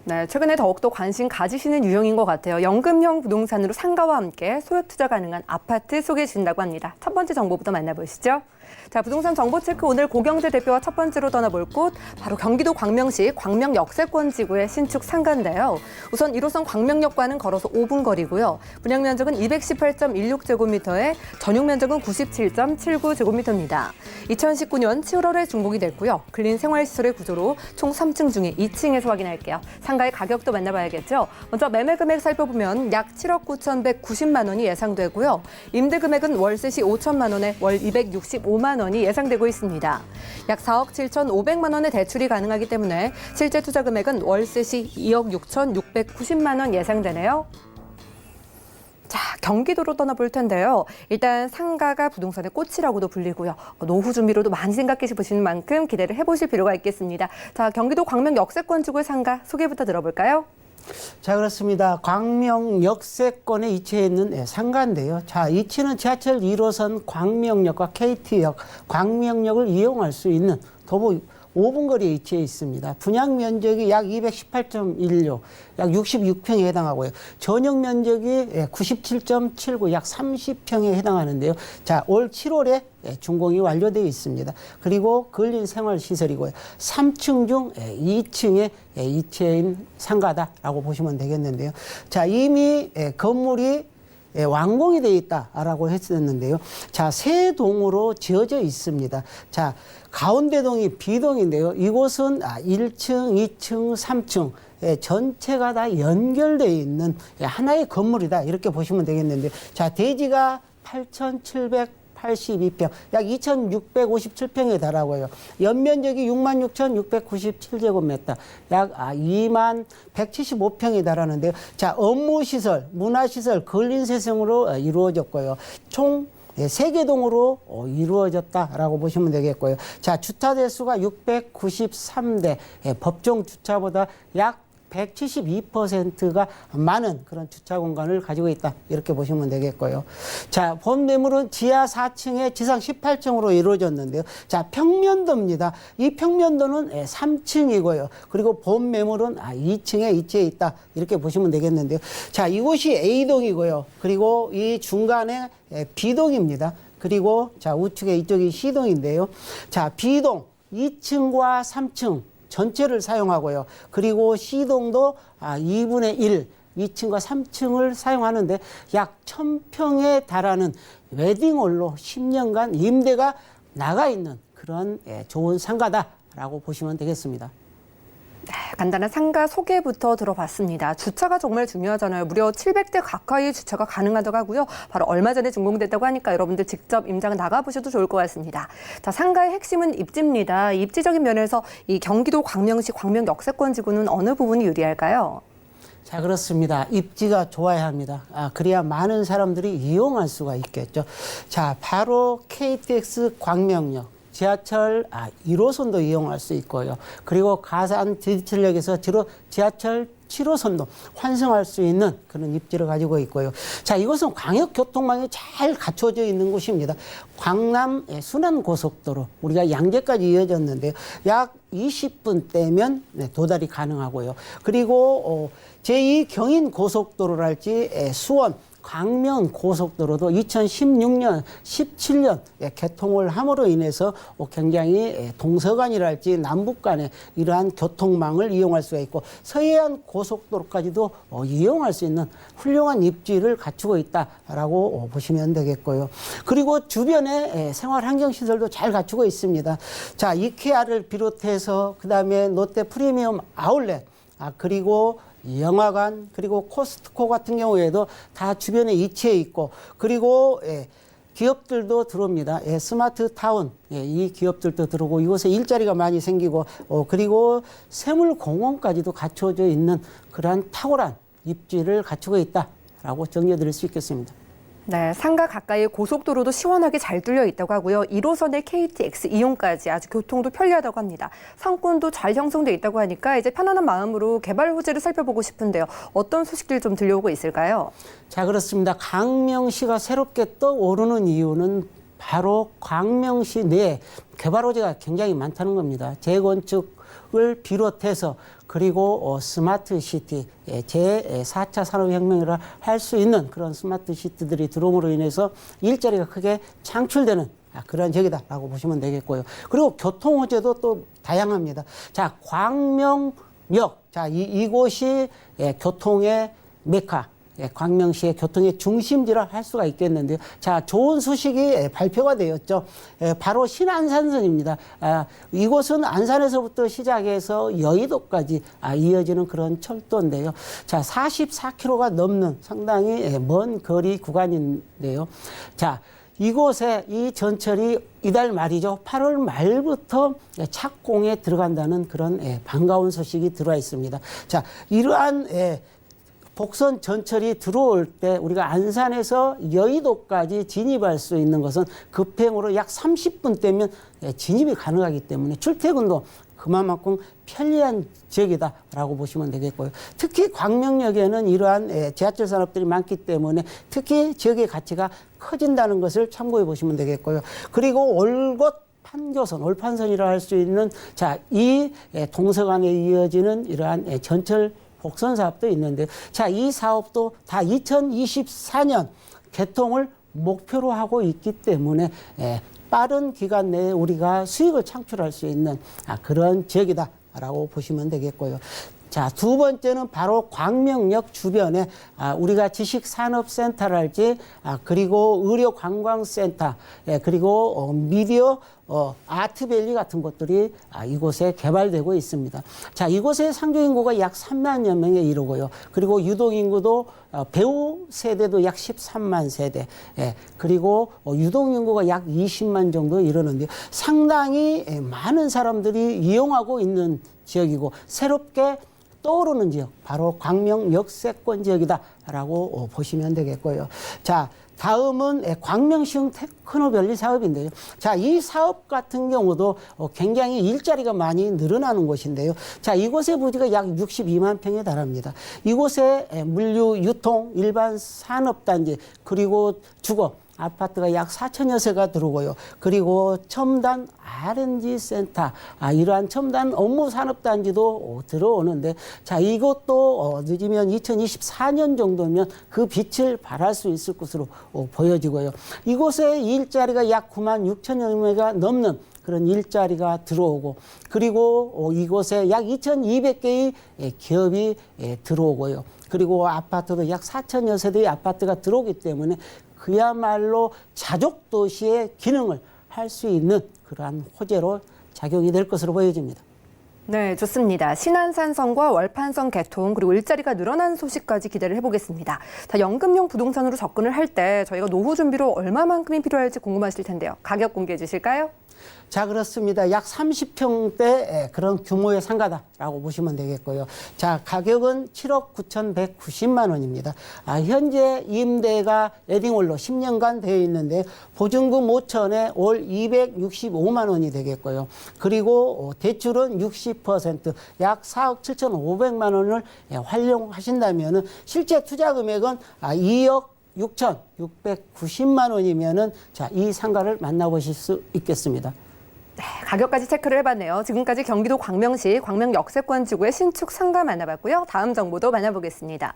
네, 최근에 더욱더 관심 가지시는 유형인 것 같아요. 연금형 부동산으로 상가와 함께 소액 투자 가능한 아파트 소개해 주신다고 합니다. 첫 번째 정보부터 만나보시죠. 자, 부동산 정보 체크 오늘 고경재 대표와 첫 번째로 떠나볼 곳 바로 경기도 광명시 광명 역세권 지구의 신축 상가인데요. 우선 1호선 광명역과는 걸어서 5분 거리고요. 분양 면적은 218.16제곱미터에 전용 면적은 97.79제곱미터입니다. 2019년 7월에 준공이 됐고요. 근린 생활시설의 구조로 총 3층 중에 2층에서 확인할게요. 상가의 가격도 만나봐야겠죠. 먼저 매매 금액 살펴보면 약 7억 9,190만 원이 예상되고요. 임대 금액은 월세 시 5천만 원에 월 265만 원이 예상되고 있습니다. 약 4억 7,500만 원의 대출이 가능하기 때문에 실제 투자 금액은 월세 시 2억 6,690만 원 예상되네요. 자, 경기도로 떠나볼 텐데요. 일단 상가가 부동산의 꽃이라고도 불리고요. 노후 준비로도 많이 생각해 보시는 만큼 기대를 해보실 필요가 있겠습니다. 자, 경기도 광명 역세권 지구의 상가 소개부터 들어볼까요? 자, 그렇습니다. 광명 역세권에 위치해 있는 상가인데요. 자, 위치는 지하철 1호선 광명역과 KT역, 광명역을 이용할 수 있는 도보 5분 거리에 위치해 있습니다. 분양 면적이 약 218.16, 약 66평에 해당하고요. 전용 면적이 97.79, 약 30평에 해당하는데요. 자, 올 7월에 준공이 완료되어 있습니다. 그리고 근린 생활시설이고요. 3층 중 2층에 위치해 있는 상가다라고 보시면 되겠는데요. 자, 이미 건물이 완공이 되어 있다라고 했었는데요. 자, 세 동으로 지어져 있습니다. 자, 가운데 동이 B동인데요. 이곳은 1층, 2층, 3층 전체가 다 연결되어 있는 하나의 건물이다. 이렇게 보시면 되겠는데요. 자, 대지가 8,782평, 약 2,657평에 달하고요. 연면적이 66,697제곱미터, 약 20,175평에 달하는데요. 자, 업무시설, 문화시설, 근린세성으로 이루어졌고요. 총 3개 동으로 이루어졌다라고 보시면 되겠고요. 자, 주차 대수가 693대, 법정 주차보다 약 172%가 많은 그런 주차 공간을 가지고 있다. 이렇게 보시면 되겠고요. 자, 본 매물은 지하 4층에 지상 18층으로 이루어졌는데요. 자, 평면도입니다. 이 평면도는 3층이고요. 그리고 본 매물은 2층에 위치해 있다. 이렇게 보시면 되겠는데요. 자, 이곳이 A동이고요. 그리고 이 중간에 B동입니다. 그리고 자, 우측에 이쪽이 C동인데요. 자, B동 2층과 3층 전체를 사용하고요. 그리고 C동도 2분의 1, 2층과 3층을 사용하는데 약 1,000평에 달하는 웨딩홀로 10년간 임대가 나가 있는 그런 좋은 상가다라고 보시면 되겠습니다. 간단한 상가 소개부터 들어봤습니다. 주차가 정말 중요하잖아요. 무려 700대 가까이 주차가 가능하다고 하고요. 바로 얼마 전에 준공됐다고 하니까 여러분들 직접 임장 나가보셔도 좋을 것 같습니다. 자, 상가의 핵심은 입지입니다. 입지적인 면에서 이 경기도 광명시 광명 역세권 지구는 어느 부분이 유리할까요? 자, 그렇습니다. 입지가 좋아야 합니다. 그래야 많은 사람들이 이용할 수가 있겠죠. 자, 바로 KTX 광명역. 지하철 1호선도 이용할 수 있고요. 그리고 가산 지하철역에서 지하철 7호선도 환승할 수 있는 그런 입지를 가지고 있고요. 자, 이곳은 광역교통망이 잘 갖춰져 있는 곳입니다. 광남 순환고속도로 우리가 양재까지 이어졌는데요. 약 20분 떼면 도달이 가능하고요. 그리고 제2 경인고속도로랄지 수원 광명 고속도로도 2016년, 17년 개통을 함으로 인해서 굉장히 동서간이랄지 남북 간의 이러한 교통망을 이용할 수가 있고 서해안 고속도로까지도 이용할 수 있는 훌륭한 입지를 갖추고 있다라고 보시면 되겠고요. 그리고 주변에 생활환경시설도 잘 갖추고 있습니다. 자, 이케아를 비롯해서 그다음에 롯데 프리미엄 아울렛, 그리고 영화관, 그리고 코스트코 같은 경우에도 다 주변에 위치해 있고, 그리고 기업들도 들어옵니다. 스마트타운, 이 기업들도 들어오고 이곳에 일자리가 많이 생기고, 그리고 세물공원까지도 갖춰져 있는 그러한 탁월한 입지를 갖추고 있다라고 정리해드릴 수 있겠습니다. 네, 상가 가까이 고속도로도 시원하게 잘 뚫려 있다고 하고요. 1호선의 KTX 이용까지 아주 교통도 편리하다고 합니다. 상권도 잘 형성돼 있다고 하니까 이제 편안한 마음으로 개발 호재를 살펴보고 싶은데요. 어떤 소식들이 좀 들려오고 있을까요? 자, 그렇습니다. 광명시가 새롭게 떠오르는 이유는 바로 광명시 내에 개발 호재가 굉장히 많다는 겁니다. 재건축을 비롯해서 그리고 스마트 시티, 제4차 산업혁명이라 할 수 있는 그런 스마트 시티들이 들어옴으로 인해서 일자리가 크게 창출되는 그런 지역이다라고 보시면 되겠고요. 그리고 교통 호재도 또 다양합니다. 자, 광명역, 자, 이곳이 교통의 메카, 광명시의 교통의 중심지라 할 수가 있겠는데요. 자, 좋은 소식이 발표가 되었죠. 바로 신안산선입니다. 이곳은 안산에서부터 시작해서 여의도까지 이어지는 그런 철도인데요. 자, 44km가 넘는 상당히 먼 거리 구간인데요. 자, 이곳에 이 전철이 이달 말이죠. 8월 말부터 착공에 들어간다는 그런 반가운 소식이 들어와 있습니다. 자, 이러한 복선 전철이 들어올 때 우리가 안산에서 여의도까지 진입할 수 있는 것은 급행으로 약 30분 떼면 진입이 가능하기 때문에 출퇴근도 그만큼 편리한 지역이다라고 보시면 되겠고요. 특히 광명역에는 이러한 지하철 산업들이 많기 때문에 특히 지역의 가치가 커진다는 것을 참고해 보시면 되겠고요. 그리고 올곳 판교선, 올판선이라 할 수 있는 자, 이 동서간에 이어지는 이러한 전철 복선 사업도 있는데, 자, 이 사업도 다 2024년 개통을 목표로 하고 있기 때문에 빠른 기간 내에 우리가 수익을 창출할 수 있는 그런 지역이다라고 보시면 되겠고요. 자, 두 번째는 바로 광명역 주변에 우리가 지식산업센터랄지 그리고 의료관광센터, 그리고 미디어 아트밸리 같은 것들이 이곳에 개발되고 있습니다. 자, 이곳의 상주 인구가 약 3만여 명에 이르고요. 그리고 유동 인구도 배우 세대도 약 13만 세대, 예, 그리고 유동 인구가 약 20만 정도 이르는데 상당히 많은 사람들이 이용하고 있는 지역이고 새롭게 떠오르는 지역, 바로 광명 역세권 지역이다라고 보시면 되겠고요. 자, 다음은 광명시흥 테크노밸리 사업인데요. 자, 이 사업 같은 경우도 굉장히 일자리가 많이 늘어나는 곳인데요. 자, 이곳의 부지가 약 62만 평에 달합니다. 이곳에 물류, 유통, 일반 산업단지, 그리고 주거, 아파트가 약 4천여 세가 들어오고요. 그리고 첨단 R&D 센터, 이러한 첨단 업무 산업단지도 들어오는데, 자, 이것도 늦으면 2024년 정도면 그 빛을 발할 수 있을 것으로 보여지고요. 이곳에 일자리가 약 9만 6천여 명가 넘는 그런 일자리가 들어오고, 그리고 이곳에 약 2,200개의 기업이 들어오고요. 그리고 아파트도 약 4천여 세대의 아파트가 들어오기 때문에 그야말로 자족 도시의 기능을 할 수 있는 그러한 호재로 작용이 될 것으로 보여집니다. 네, 좋습니다. 신안산성과 월판성 개통 그리고 일자리가 늘어난 소식까지 기대를 해보겠습니다. 자, 연금용 부동산으로 접근을 할 때 저희가 노후 준비로 얼마만큼이 필요할지 궁금하실 텐데요. 가격 공개해 주실까요? 자, 그렇습니다. 약 30평대 그런 규모의 상가다라고 보시면 되겠고요. 자, 가격은 7억 9,190만 원입니다. 현재 임대가 에딩홀로 10년간 되어 있는데 보증금 5천에 올 265만 원이 되겠고요. 그리고 대출은 60%, 약 4억 7,500만 원을 활용하신다면 실제 투자 금액은 2억 6,690만 원이면은 자, 이 상가를 만나보실 수 있겠습니다. 네, 가격까지 체크를 해봤네요. 지금까지 경기도 광명시 광명역세권 지구의 신축 상가 만나봤고요. 다음 정보도 만나보겠습니다.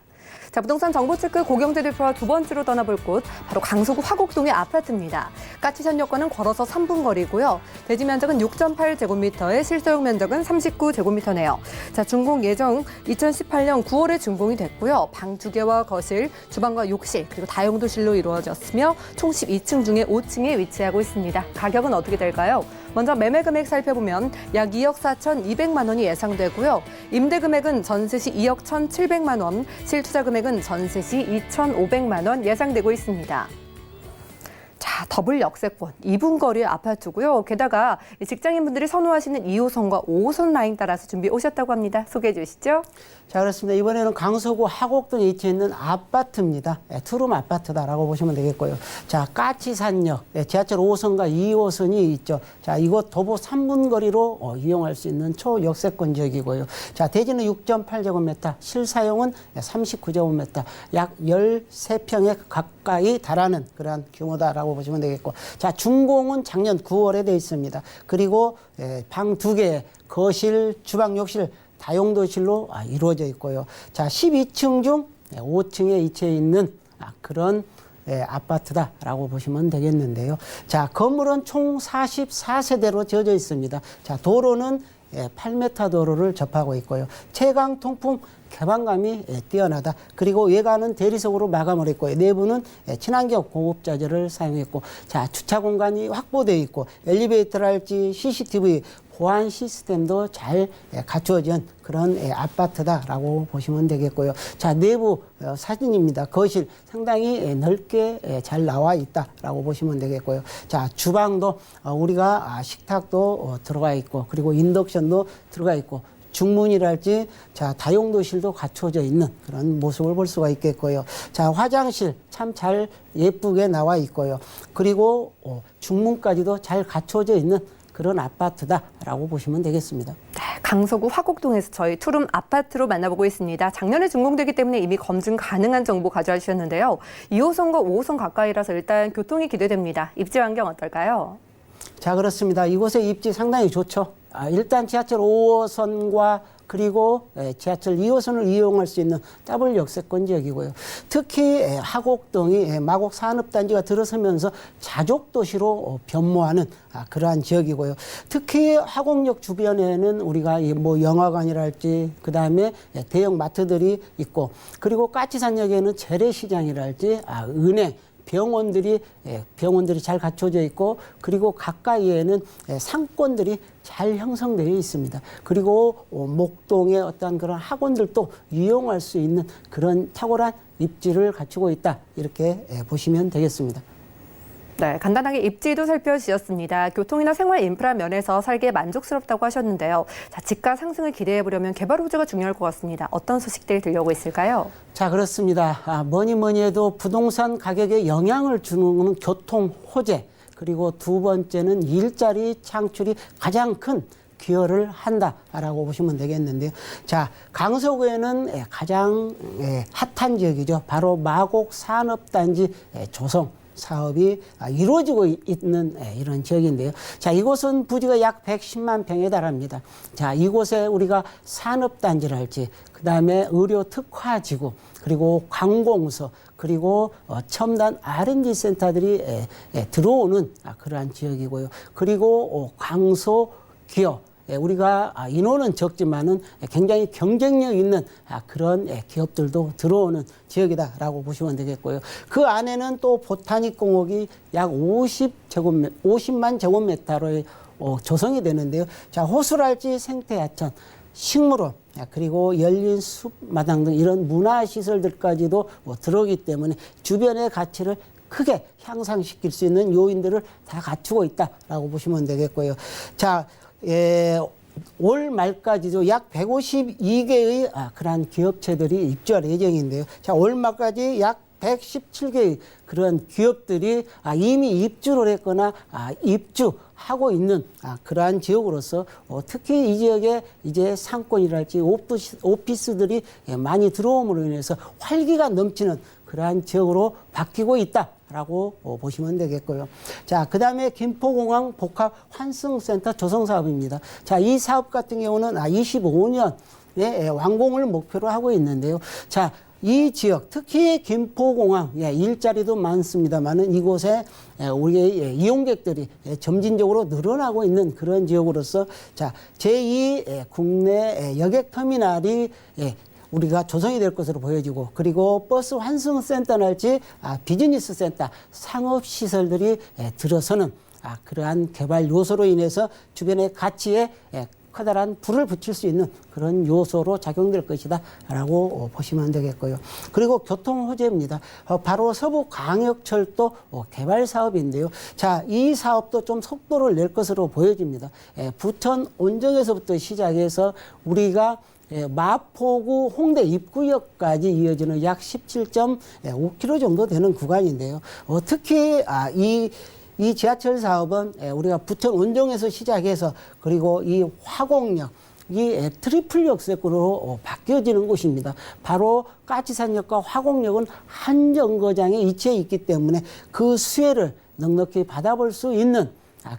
자, 부동산 정보체크 고경재 대표와 두 번째로 떠나볼 곳, 바로 강서구 화곡동의 아파트입니다. 까치산 여권은 걸어서 3분 거리고요. 대지 면적은 6.8제곱미터에 실소용 면적은 39제곱미터네요. 자, 준공 예정 2018년 9월에 준공이 됐고요. 방 2개와 거실, 주방과 욕실, 그리고 다용도실로 이루어졌으며 총 12층 중에 5층에 위치하고 있습니다. 가격은 어떻게 될까요? 먼저 매매 금액 살펴보면 약 2억 4,200만 원이 예상되고요. 임대 금액은 전세 시 2억 1,700만 원, 실투자 금액은 전세 시 2,500만 원 예상되고 있습니다. 자, 더블 역세권, 2분 거리의 아파트고요. 게다가 직장인분들이 선호하시는 2호선과 5호선 라인 따라서 준비해 오셨다고 합니다. 소개해 주시죠. 자, 그렇습니다. 이번에는 강서구 화곡동에 위치해 있는 아파트입니다. 투룸 아파트다라고 보시면 되겠고요. 자, 까치산역, 지하철 5호선과 2호선이 있죠. 자, 이곳 도보 3분 거리로 이용할 수 있는 초역세권 지역이고요. 자, 대지는 6.8제곱미터, 실사용은 39제곱미터, 약 13평에 가까이 달하는 그러한 규모다라고 보시면 되겠고. 자, 준공은 작년 9월에 돼 있습니다. 그리고 방 2개, 거실, 주방, 욕실, 다용도실로 이루어져 있고요. 자, 12층 중 5층에 위치해 있는 그런 아파트다라고 보시면 되겠는데요. 자, 건물은 총 44세대로 지어져 있습니다. 자, 도로는 8m 도로를 접하고 있고요. 채광 통풍 개방감이 뛰어나다. 그리고 외관은 대리석으로 마감을 했고요. 내부는 친환경 고급 자재를 사용했고, 자, 주차 공간이 확보되어 있고 엘리베이터랄지 CCTV 보안 시스템도 잘 갖추어진 그런 아파트다라고 보시면 되겠고요. 자, 내부 사진입니다. 거실 상당히 넓게 잘 나와 있다라고 보시면 되겠고요. 자, 주방도 우리가 식탁도 들어가 있고, 그리고 인덕션도 들어가 있고, 중문이랄지 자, 다용도실도 갖춰져 있는 그런 모습을 볼 수가 있겠고요. 자, 화장실 참 잘 예쁘게 나와 있고요. 그리고 중문까지도 잘 갖춰져 있는 그런 아파트다라고 보시면 되겠습니다. 네, 강서구 화곡동에서 저희 투룸 아파트로 만나보고 있습니다. 작년에 준공되기 때문에 이미 검증 가능한 정보 가져와 주셨는데요. 2호선과 5호선 가까이라서 일단 교통이 기대됩니다. 입지 환경 어떨까요? 자, 그렇습니다. 이곳의 입지 상당히 좋죠. 일단 지하철 5호선과 그리고 지하철 2호선을 이용할 수 있는 더블 역세권 지역이고요. 특히 화곡동이 마곡 산업단지가 들어서면서 자족도시로 변모하는 그러한 지역이고요. 특히 화곡역 주변에는 우리가 뭐 영화관이랄지 그다음에 대형 마트들이 있고, 그리고 까치산역에는 재래시장이랄지 은행, 병원들이 잘 갖춰져 있고 그리고 가까이에는 상권들이 잘 형성되어 있습니다. 그리고 목동의 어떤 그런 학원들도 이용할 수 있는 그런 탁월한 입지를 갖추고 있다. 이렇게 보시면 되겠습니다. 네, 간단하게 입지도 살펴주셨습니다. 교통이나 생활 인프라 면에서 살기에 만족스럽다고 하셨는데요. 자, 집가 상승을 기대해 보려면 개발 호재가 중요할 것 같습니다. 어떤 소식들이 들려오고 있을까요? 자, 그렇습니다. 뭐니 해도 부동산 가격에 영향을 주는 교통 호재, 그리고 두 번째는 일자리 창출이 가장 큰 기여를 한다라고 보시면 되겠는데요. 자, 강서구에는 가장 핫한 지역이죠. 바로 마곡 산업단지 조성 사업이 이루어지고 있는 이런 지역인데요. 자, 이곳은 부지가 약 110만 평에 달합니다. 자, 이곳에 우리가 산업단지랄지, 그 다음에 의료 특화지구, 그리고 관공서, 그리고 첨단 R&D 센터들이 들어오는 그러한 지역이고요. 그리고 강소 기업, 우리가 인원은 적지만은 굉장히 경쟁력 있는 그런 기업들도 들어오는 지역이다라고 보시면 되겠고요. 그 안에는 또 보타닉 공원이 약 50만 제곱미터로 조성이 되는데요. 자, 호수랄지 생태하천, 식물원, 그리고 열린 숲마당 등 이런 문화시설들까지도 들어오기 때문에 주변의 가치를 크게 향상시킬 수 있는 요인들을 다 갖추고 있다라고 보시면 되겠고요. 자, 올 말까지도 약 152개의 그러한 기업체들이 입주할 예정인데요. 자, 올 말까지 약 117개의 그런 기업들이 이미 입주를 했거나 입주하고 있는 그러한 지역으로서 특히 이 지역에 이제 상권이랄지 오피스들이 많이 들어옴으로 인해서 활기가 넘치는 그러한 지역으로 바뀌고 있다라고 보시면 되겠고요. 자, 그 다음에 김포공항 복합 환승센터 조성 사업입니다. 자, 이 사업 같은 경우는 25년에 완공을 목표로 하고 있는데요. 자, 이 지역, 특히 김포공항, 일자리도 많습니다만은 이곳에 우리의 이용객들이 점진적으로 늘어나고 있는 그런 지역으로서 자, 제2 국내 여객터미널이 우리가 조성이 될 것으로 보여지고 그리고 버스 환승센터랄지 비즈니스 센터, 상업시설들이 들어서는 그러한 개발 요소로 인해서 주변의 가치에 커다란 불을 붙일 수 있는 그런 요소로 작용될 것이다 라고 보시면 되겠고요. 그리고 교통 호재입니다. 바로 서부광역철도 개발 사업인데요. 자, 이 사업도 좀 속도를 낼 것으로 보여집니다. 부천 온정에서부터 시작해서 우리가 마포구 홍대 입구역까지 이어지는 약 17.5km 정도 되는 구간인데요. 특히 이 지하철 사업은 우리가 부천 원정에서 시작해서 그리고 이 화곡역, 이 트리플 역세권으로 바뀌어지는 곳입니다. 바로 까치산역과 화곡역은 한 정거장에 위치해 있기 때문에 그 수혜를 넉넉히 받아볼 수 있는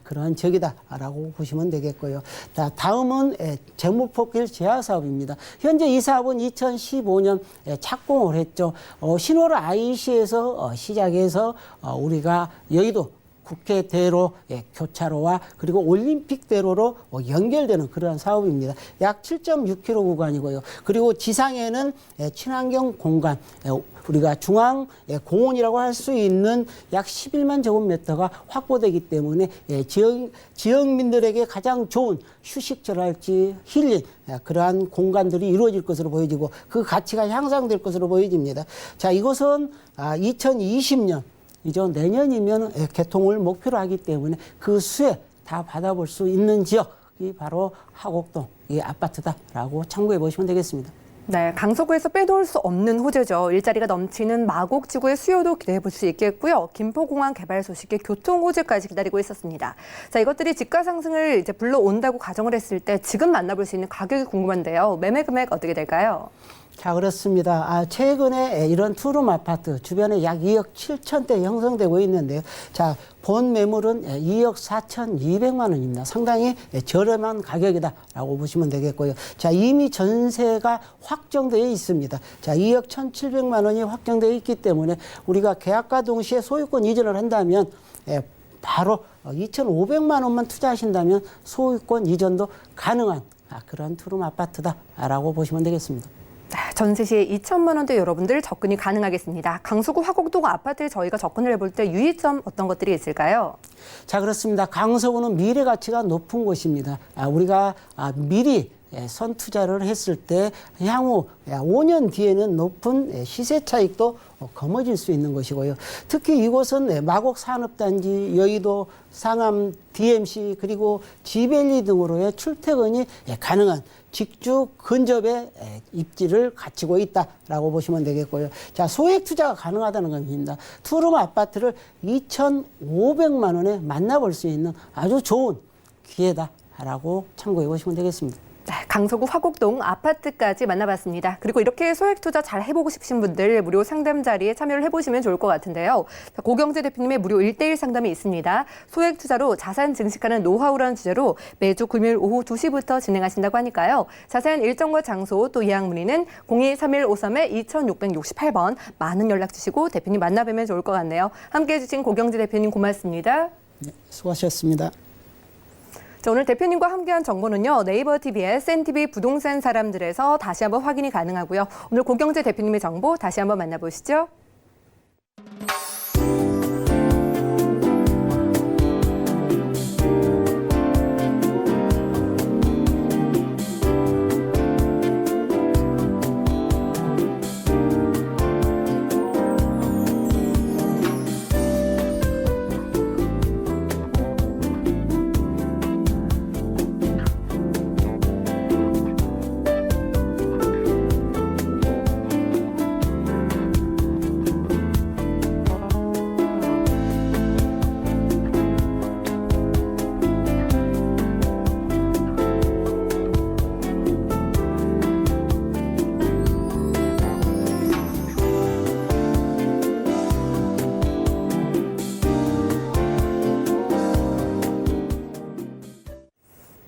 그런 지역이다라고 보시면 되겠고요. 자, 다음은 제무폭길 제하 사업입니다. 현재 이 사업은 2015년 착공을 했죠. 신월 IC에서 시작해서 우리가 여의도 국회대로 교차로와 그리고 올림픽대로로 연결되는 그러한 사업입니다. 약 7.6km 구간이고요. 그리고 지상에는 친환경 공간, 우리가 중앙 공원이라고 할 수 있는 약 11만 제곱미터가 확보되기 때문에 지역민들에게 가장 좋은 휴식처랄지 힐링 그러한 공간들이 이루어질 것으로 보여지고 그 가치가 향상될 것으로 보여집니다. 자, 이것은 2020년 이제 내년이면 개통을 목표로 하기 때문에 그 수혜 다 받아볼 수 있는 지역이 바로 하곡동 이 아파트다라고 참고해 보시면 되겠습니다. 네, 강서구에서 빼놓을 수 없는 호재죠. 일자리가 넘치는 마곡지구의 수요도 기대해 볼 수 있겠고요. 김포공항 개발 소식에 교통 호재까지 기다리고 있었습니다. 자, 이것들이 집가 상승을 이제 불러온다고 가정을 했을 때 지금 만나볼 수 있는 가격이 궁금한데요. 매매 금액 어떻게 될까요? 자, 그렇습니다. 최근에 이런 투룸 아파트 주변에 약 2억 7천대 형성되고 있는데요. 자, 본 매물은 2억 4,200만 원입니다. 상당히 저렴한 가격이다라고 보시면 되겠고요. 자, 이미 전세가 확정되어 있습니다. 자, 2억 1,700만 원이 확정되어 있기 때문에 우리가 계약과 동시에 소유권 이전을 한다면 바로 2,500만 원만 투자하신다면 소유권 이전도 가능한 그런 투룸 아파트다라고 보시면 되겠습니다. 네, 전세 시에 2천만 원대 여러분들 접근이 가능하겠습니다. 강서구 화곡동 아파트에 저희가 접근을 해볼 때 유의점 어떤 것들이 있을까요? 자, 그렇습니다. 강서구는 미래 가치가 높은 곳입니다. 우리가 미리 선투자를 했을 때 향후 5년 뒤에는 높은 시세 차익도 거머쥘 수 있는 것이고요. 특히 이곳은 마곡 산업단지, 여의도, 상암, DMC 그리고 지벨리 등으로의 출퇴근이 가능한 직주 근접의 입지를 갖추고 있다라고 보시면 되겠고요. 자, 소액 투자가 가능하다는 겁니다. 투룸 아파트를 2,500만 원에 만나볼 수 있는 아주 좋은 기회다라고 참고해 보시면 되겠습니다. 강서구 화곡동 아파트까지 만나봤습니다. 그리고 이렇게 소액 투자 잘 해보고 싶으신 분들 무료 상담 자리에 참여를 해보시면 좋을 것 같은데요. 고경재 대표님의 무료 1:1 상담이 있습니다. 소액 투자로 자산 증식하는 노하우라는 주제로 매주 금요일 오후 2시부터 진행하신다고 하니까요. 자세한 일정과 장소 또 예약 문의는 023153-2668번 많은 연락 주시고 대표님 만나뵈면 좋을 것 같네요. 함께해 주신 고경재 대표님 고맙습니다. 네, 수고하셨습니다. 자, 오늘 대표님과 함께한 정보는요. 네이버 TV의 SNTV 부동산 사람들에서 다시 한번 확인이 가능하고요. 오늘 고경재 대표님의 정보 다시 한번 만나보시죠.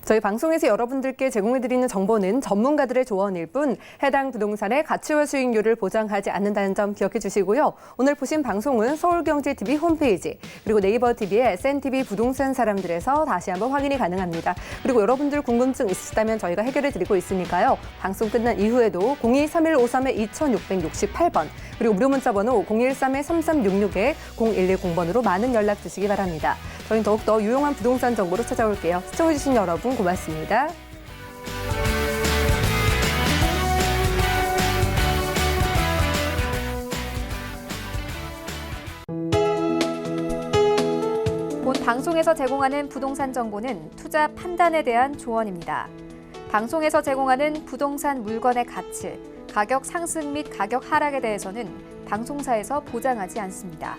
저희 방송에서 여러분들께 제공해드리는 정보는 전문가들의 조언일 뿐 해당 부동산의 가치와 수익률을 보장하지 않는다는 점 기억해 주시고요. 오늘 보신 방송은 서울경제TV 홈페이지 그리고 네이버TV의 SNTV 부동산 사람들에서 다시 한번 확인이 가능합니다. 그리고 여러분들 궁금증 있으시다면 저희가 해결해 드리고 있으니까요. 방송 끝난 이후에도 023153-2668번 그리고 무료 문자 번호 013-3366-0110번으로 많은 연락 주시기 바랍니다. 저희는 더욱더 유용한 부동산 정보로 찾아올게요. 시청해주신 여러분 고맙습니다. 본 방송에서 제공하는 부동산 정보는 투자 판단에 대한 조언입니다. 방송에서 제공하는 부동산 물건의 가치, 가격 상승 및 가격 하락에 대해서는 방송사에서 보장하지 않습니다.